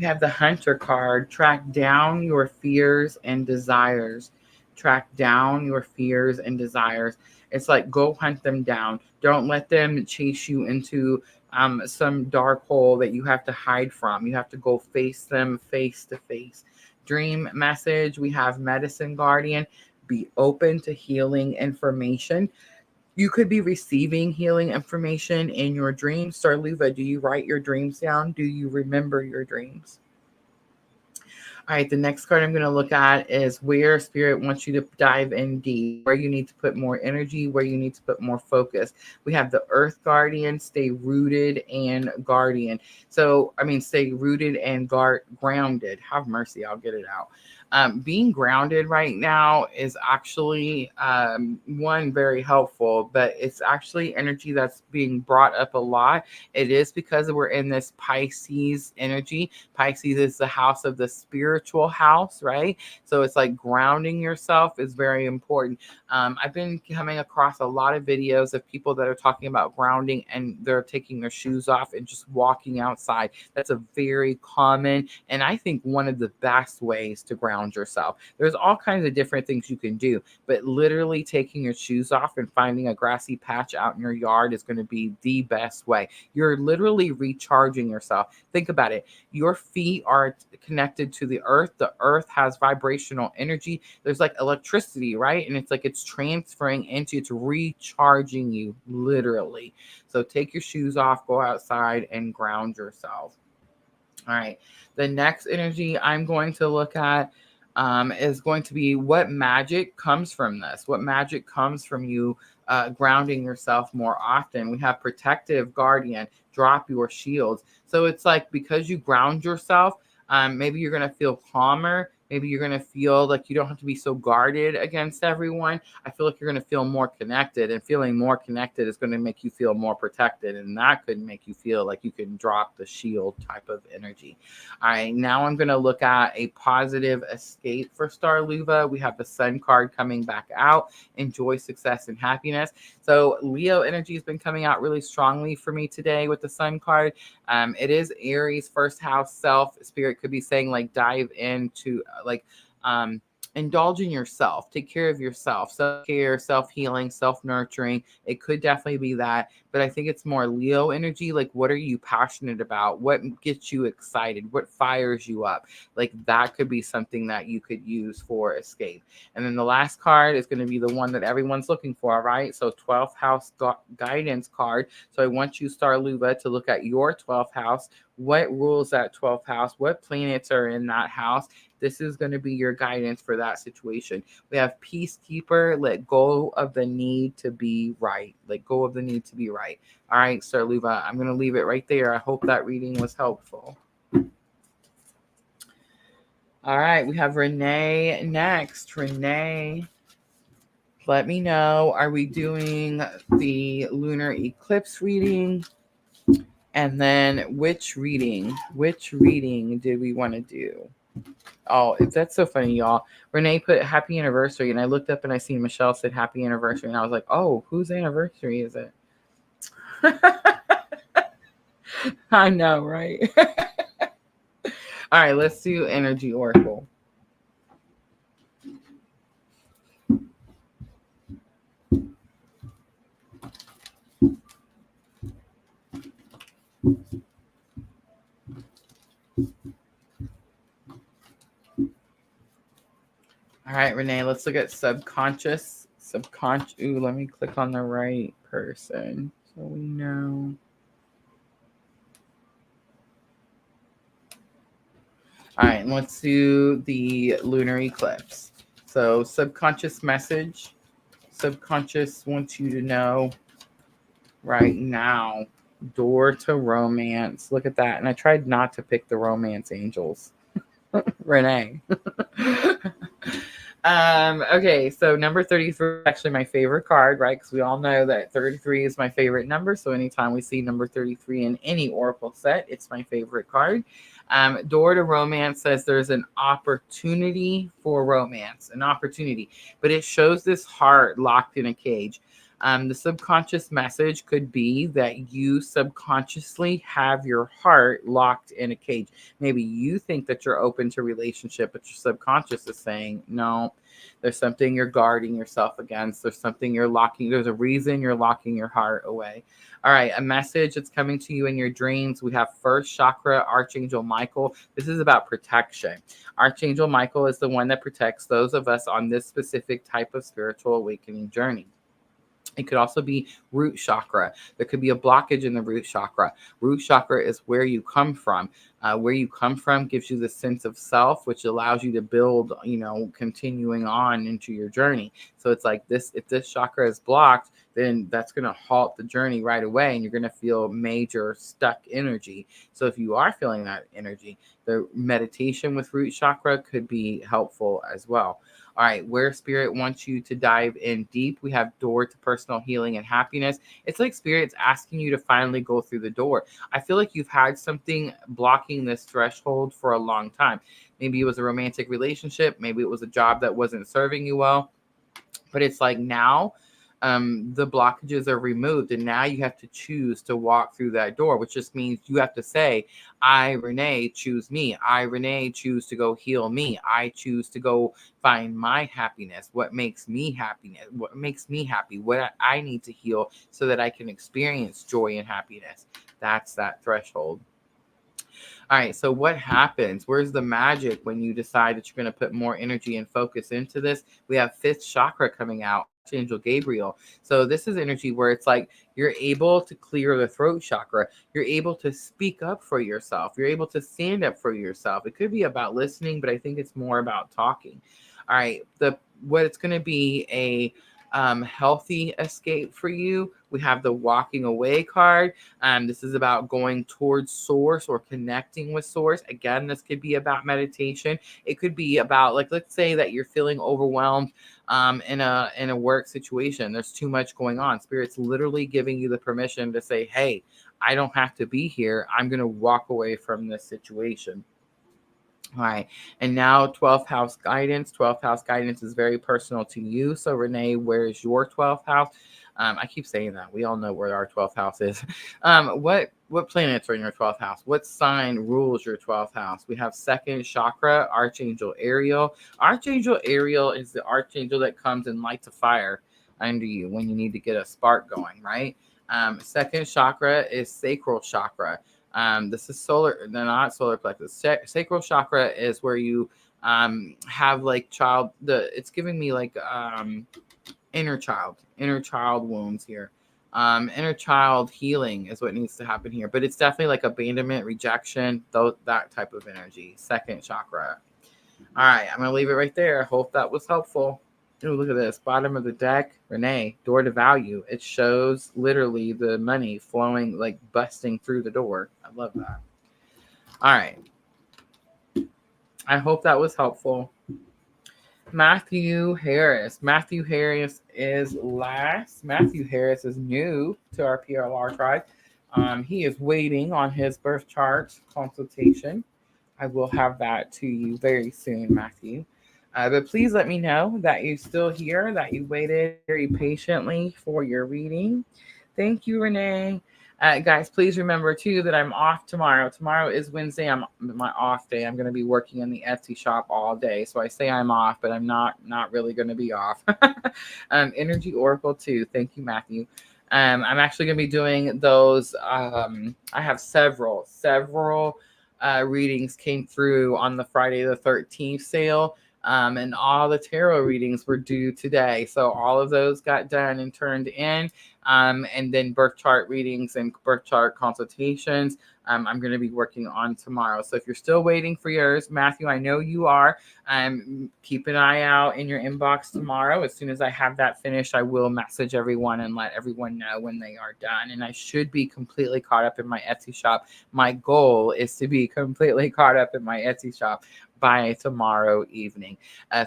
have the Hunter card. Track down your fears and desires. Track down your fears and desires. It's like go hunt them down. Don't let them chase you into some dark hole that you have to hide from. You have to go face them face to face. Dream message. We have Medicine Guardian. Be open to healing information. You could be receiving healing information in your dreams. Starluva, do you write your dreams down? Do you remember your dreams? All right, the next card I'm going to look at is where Spirit wants you to dive in deep, where you need to put more energy, where you need to put more focus. We have the Earth Guardian, stay rooted and guardian. So, stay rooted and grounded. Have mercy, I'll get it out. Being grounded right now is actually one, very helpful, but it's actually energy that's being brought up a lot. It is because we're in this Pisces energy. Pisces is the house of the spiritual house, right? So it's like grounding yourself is very important. I've been coming across a lot of videos of people that are talking about grounding and they're taking their shoes off and just walking outside. That's a very common and I think one of the best ways to ground ground yourself. There's all kinds of different things you can do, but literally taking your shoes off and finding a grassy patch out in your yard is going to be the best way. You're literally recharging yourself. Think about it. Your feet are connected to the earth. The earth has vibrational energy. There's like electricity, right? And it's like it's transferring into, it's recharging you literally. So take your shoes off, go outside and ground yourself. All right. The next energy I'm going to look at is going to be what magic comes from this. What magic comes from you grounding yourself more often. We have protective guardian, drop your shields. So it's like because you ground yourself, maybe you're going to feel calmer. Maybe you're going to feel like you don't have to be so guarded against everyone. I feel like you're going to feel more connected, and feeling more connected is going to make you feel more protected. And that could make you feel like you can drop the shield type of energy. All right, now I'm going to look at a positive escape for Star Luva. We have the Sun card coming back out. Enjoy success and happiness. So Leo energy has been coming out really strongly for me today with the Sun card. It is Aries, first house self. Spirit could be saying like dive into like indulge in yourself, take care of yourself, self-care, self-healing, self-nurturing. It could definitely be that, but I think it's more Leo energy. Like, what are you passionate about? What gets you excited? What fires you up? Like, that could be something that you could use for escape. And then the last card is going to be the one that everyone's looking for, right? So 12th house guidance card. So I want you, Star Luva, to look at your 12th house. What rules that 12th house? What planets are in that house? This is going to be your guidance for that situation. We have Peacekeeper, let go of the need to be right. Let go of the need to be right. All right, Star Luva, I'm going to leave it right there. I hope that reading was helpful. All right, we have Renee next. Renee, let me know. Are we doing the lunar eclipse reading? And then which reading did we want to do? Oh, that's so funny, y'all. Renee put happy anniversary, and I looked up and I seen Michelle said happy anniversary, and I was like, oh, whose anniversary is it? I know, right? All right, let's do energy oracle. All right, Renee, let's look at subconscious. Ooh, let me click on the right person so we know. All right, let's do the lunar eclipse. So subconscious message. Subconscious wants you to know right now. Door to romance. Look at that. And I tried not to pick the romance angels. Renee. Okay, so number 33 is actually my favorite card, right? Because we all know that 33 is my favorite number. So anytime we see number 33 in any oracle set, it's my favorite card. Door to romance says there's an opportunity for romance, an opportunity, but it shows this heart locked in a cage. The subconscious message could be that you subconsciously have your heart locked in a cage. Maybe you think that you're open to relationship, but your subconscious is saying, no, there's something you're guarding yourself against. There's something you're locking. There's a reason you're locking your heart away. All right, a message that's coming to you in your dreams. We have first chakra, Archangel Michael. This is about protection. Archangel Michael is the one that protects those of us on this specific type of spiritual awakening journey. It could also be root chakra. There could be a blockage in the root chakra. Root chakra is where you come from. Where you come from gives you the sense of self, which allows you to build, continuing on into your journey. So it's like this, if this chakra is blocked, then that's going to halt the journey right away, and you're going to feel major stuck energy. So if you are feeling that energy, the meditation with root chakra could be helpful as well. All right, where Spirit wants you to dive in deep, we have door to personal healing and happiness. It's like Spirit's asking you to finally go through the door. I feel like you've had something blocking this threshold for a long time. Maybe it was a romantic relationship. Maybe it was a job that wasn't serving you well. But it's like now the blockages are removed, and now you have to choose to walk through that door, which just means you have to say, I, Renee, choose me. I, Renee, choose to go heal me. I choose to go find my happiness. What makes me happiness? What makes me happy? What I need to heal so that I can experience joy and happiness. That's that threshold. All right, so what happens? Where's the magic when you decide that you're going to put more energy and focus into this? We have fifth chakra coming out, Archangel Gabriel. So this is energy where it's like you're able to clear the throat chakra. You're able to speak up for yourself. You're able to stand up for yourself. It could be about listening, but I think it's more about talking. All right, what it's going to be a healthy escape for you. We have the walking away card. This is about going towards source or connecting with source. Again, this could be about meditation. It could be about, like, let's say that you're feeling overwhelmed in a work situation. There's too much going on. Spirit's literally giving you the permission to say, hey, I don't have to be here. I'm going to walk away from this situation. All right. And now 12th house guidance. 12th house guidance is very personal to you. So Renee, where is your 12th house? I keep saying that. We all know where our 12th house is. What planets are in your 12th house? What sign rules your 12th house? We have second chakra, Archangel Ariel. Archangel Ariel is the archangel that comes and lights a fire under you when you need to get a spark going, right? Second chakra is sacral chakra. This is solar, not solar plexus. Sacral chakra is where you have like it's giving me like inner child wounds here. Inner child healing is what needs to happen here, but it's definitely like abandonment, rejection, that type of energy. Second chakra. All right, I'm gonna leave it right there. Hope that was helpful. Oh, look at this. Bottom of the deck, Renee, door to value. It shows literally the money flowing, like busting through the door. I love that. All right. I hope that was helpful. Matthew Harris. Matthew Harris is last. Matthew Harris is new to our PLR tribe. He is waiting on his birth chart consultation. I will have that to you very soon, Matthew. But please let me know that you're still here, that you waited very patiently for your reading. Thank you, Renee. Guys, please remember, too, that I'm off tomorrow. Tomorrow is Wednesday. I'm my off day. I'm going to be working in the Etsy shop all day. So I say I'm off, but I'm not really going to be off. Energy Oracle, too. Thank you, Matthew. I'm actually going to be doing those. I have several readings came through on the Friday the 13th sale. And all the tarot readings were due today. So all of those got done and turned in. And then birth chart readings and birth chart consultations, I'm going to be working on tomorrow. So if you're still waiting for yours, Matthew, I know you are. Keep an eye out in your inbox tomorrow. As soon as I have that finished, I will message everyone and let everyone know when they are done. And I should be completely caught up in my Etsy shop. My goal is to be completely caught up in my Etsy shop by tomorrow evening.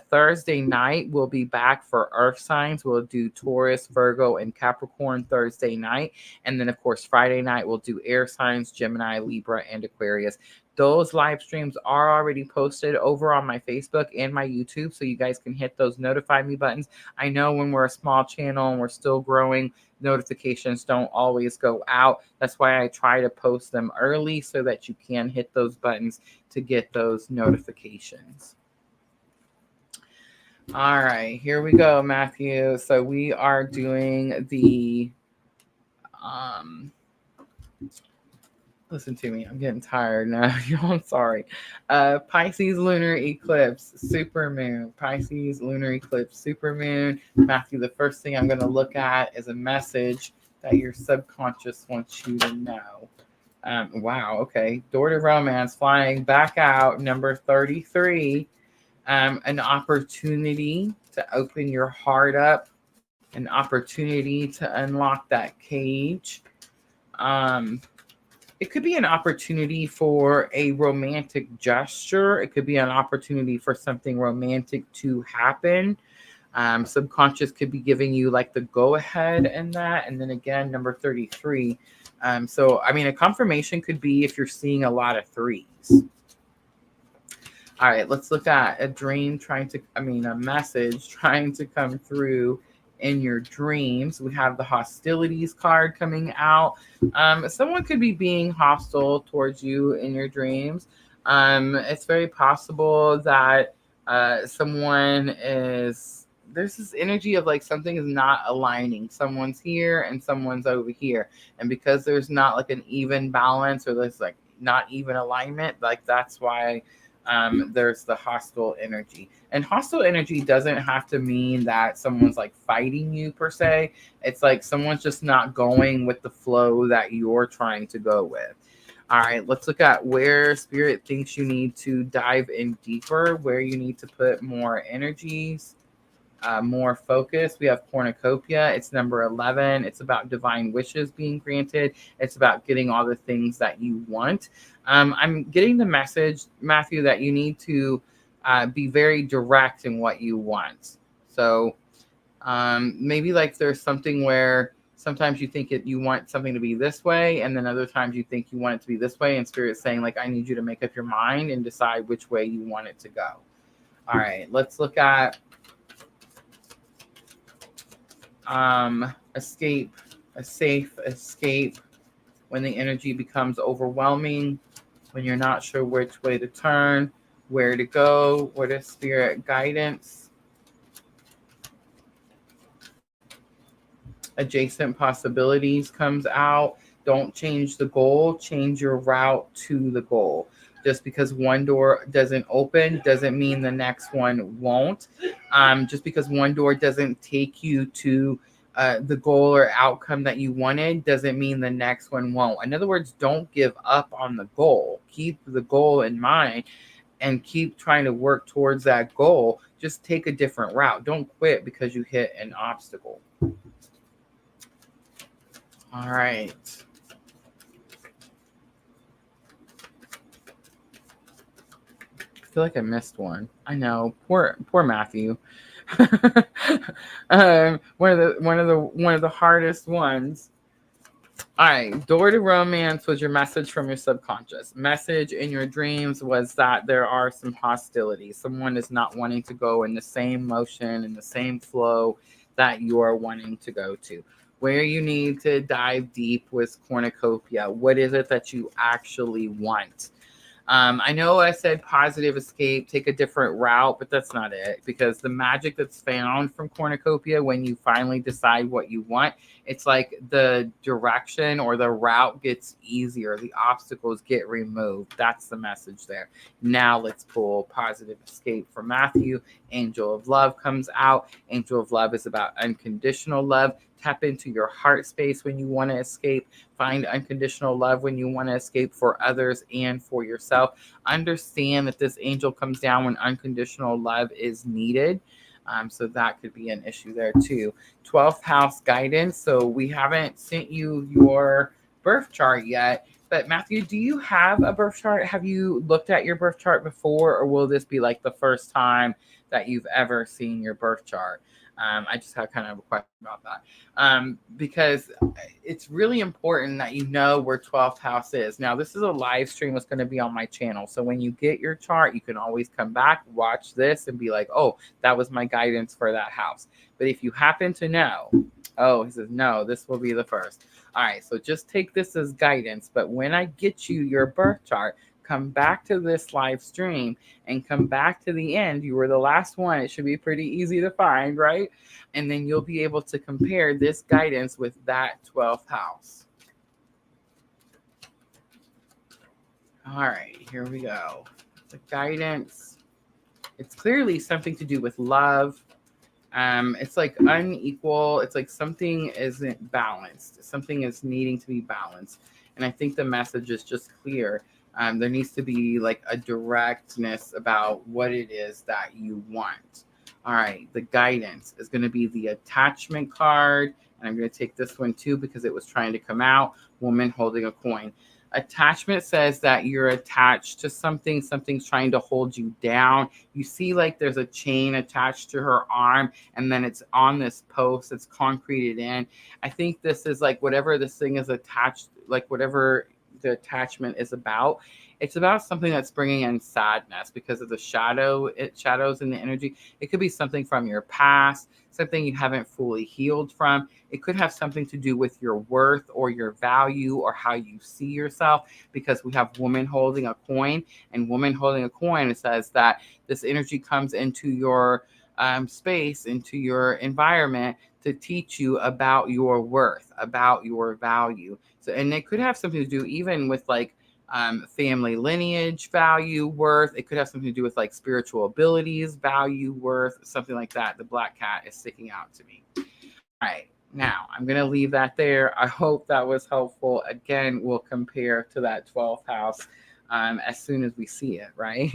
Thursday night, we'll be back for Earth signs. We'll do Taurus, Virgo, and Capricorn Thursday night. And then, of course, Friday night, we'll do air signs, Gemini, Libra, and Aquarius. Those live streams are already posted over on my Facebook and my YouTube, so you guys can hit those notify me buttons. I know when we're a small channel and we're still growing, notifications don't always go out. That's why I try to post them early so that you can hit those buttons to get those notifications. All right, here we go, Matthew. So we are doing the listen to me, I'm getting tired now. I'm sorry. Pisces Lunar Eclipse Supermoon. Pisces Lunar Eclipse Supermoon. Matthew, the first thing I'm going to look at is a message that your subconscious wants you to know. Wow, okay. Door to Romance, flying back out, number 33. An opportunity to open your heart up, an opportunity to unlock that cage. It could be an opportunity for a romantic gesture. It could be an opportunity for something romantic to happen. Subconscious could be giving you like the go ahead in that. And then again, number 33. So, I mean, a confirmation could be if you're seeing a lot of threes. All right, let's look at a message trying to come through in your dreams. We have the hostilities card coming out. Someone could be being hostile towards you in your dreams. It's very possible that someone is, there's this energy of like something is not aligning. Someone's here and someone's over here. And because there's not like an even balance, or there's like not even alignment, like that's why there's the hostile energy. And hostile energy doesn't have to mean that someone's like fighting you per se. It's like someone's just not going with the flow that you're trying to go with. All right, let's look at where spirit thinks you need to dive in deeper, where you need to put more energies, more focus. We have cornucopia. It's number 11. It's about divine wishes being granted. It's about getting all the things that you want. I'm getting the message, Matthew, that you need to be very direct in what you want. So maybe like there's something where sometimes you think you want something to be this way, and then other times you think you want it to be this way, and spirit's saying like, I need you to make up your mind and decide which way you want it to go. All right, let's look at escape, a safe escape when the energy becomes overwhelming, when you're not sure which way to turn, where to go, what is spirit guidance. Adjacent possibilities comes out. Don't change the goal, change your route to the goal. Just because one door doesn't open doesn't mean the next one won't. Just because one door doesn't take you to the goal or outcome that you wanted doesn't mean the next one won't. In other words, don't give up on the goal. Keep the goal in mind and keep trying to work towards that goal. Just take a different route. Don't quit because you hit an obstacle. All right. I feel like I missed one. I know. Poor Matthew. One of the hardest ones. All right. Door to romance was your message from your subconscious. Message in your dreams was that there are some hostilities. Someone is not wanting to go in the same motion, in the same flow that you're wanting to go to. Where you need to dive deep with cornucopia. What is it that you actually want? I know I said positive escape, take a different route, but that's not it, because the magic that's found from cornucopia, when you finally decide what you want, it's like the direction or the route gets easier. The obstacles get removed. That's the message there. Now let's pull positive escape for Matthew. Angel of Love comes out. Angel of Love is about unconditional love. Tap into your heart space when you want to escape. Find unconditional love when you want to escape for others and for yourself. Understand that this angel comes down when unconditional love is needed. So that could be an issue there too. 12th house guidance. So we haven't sent you your birth chart yet. But Matthew, do you have a birth chart? Have you looked at your birth chart before, or will this be like the first time that you've ever seen your birth chart? I just have kind of a question about that, because it's really important that you know where 12th house is. Now, this is a live stream that's going to be on my channel. So when you get your chart, you can always come back, watch this, and be like, oh, that was my guidance for that house. But if you happen to know, oh, he says, no, this will be the first. All right, so just take this as guidance. But when I get you your birth chart, come back to this live stream and come back to the end. You were the last one. It should be pretty easy to find, right? And then you'll be able to compare this guidance with that 12th house. All right, here we go. The guidance. It's clearly something to do with love. It's like unequal. It's like something isn't balanced. Something is needing to be balanced. And I think the message is just clear. There needs to be like a directness about what it is that you want. All right, the guidance is going to be the attachment card. And I'm going to take this one too because it was trying to come out. Woman holding a coin. Attachment says that you're attached to something. Something's trying to hold you down. You see like there's a chain attached to her arm, and then it's on this post. It's concreted in. I think this is like whatever this thing is attached, like whatever the attachment is about, It's about something that's bringing in sadness because of the shadows in the energy. It could be something from your past, something you haven't fully healed from. It could have something to do with your worth or your value or how you see yourself, because we have woman holding a coin, and woman holding a coin, it says that this energy comes into your space, into your environment, to teach you about your worth, about your value. So, and it could have something to do even with like family lineage, value, worth. It could have something to do with like spiritual abilities, value, worth, something like that. The black cat is sticking out to me. All right. Now, I'm going to leave that there. I hope that was helpful. Again, we'll compare to that 12th house as soon as we see it, right?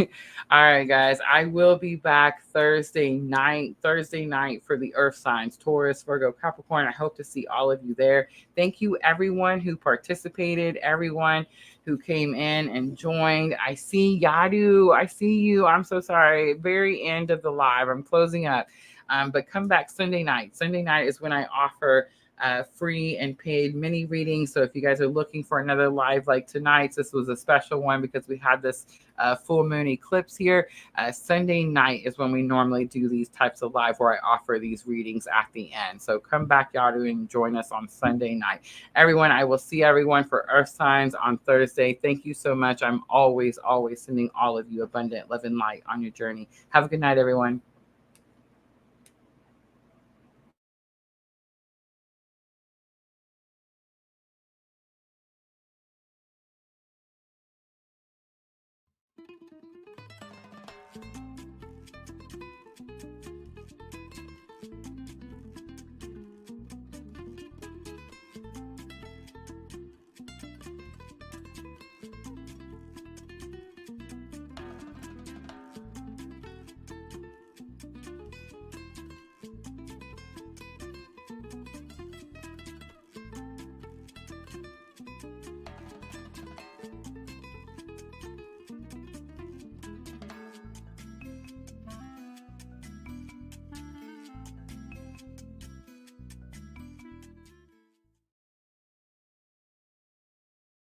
All right, guys. I will be back Thursday night for the Earth signs, Taurus, Virgo, Capricorn. I hope to see all of you there. Thank you, everyone who participated, everyone who came in and joined. I see Yadu. I see you. I'm so sorry. Very end of the live. I'm closing up. But come back Sunday night. Sunday night is when I offer free and paid mini readings. So if you guys are looking for another live like tonight's, this was a special one because we had this full moon eclipse here. Sunday night is when we normally do these types of live where I offer these readings at the end. So come back, Yadu, and join us on Sunday night. Everyone, I will see everyone for Earth signs on Thursday. Thank you so much. I'm always sending all of you abundant love and light on your journey. Have a good night, everyone.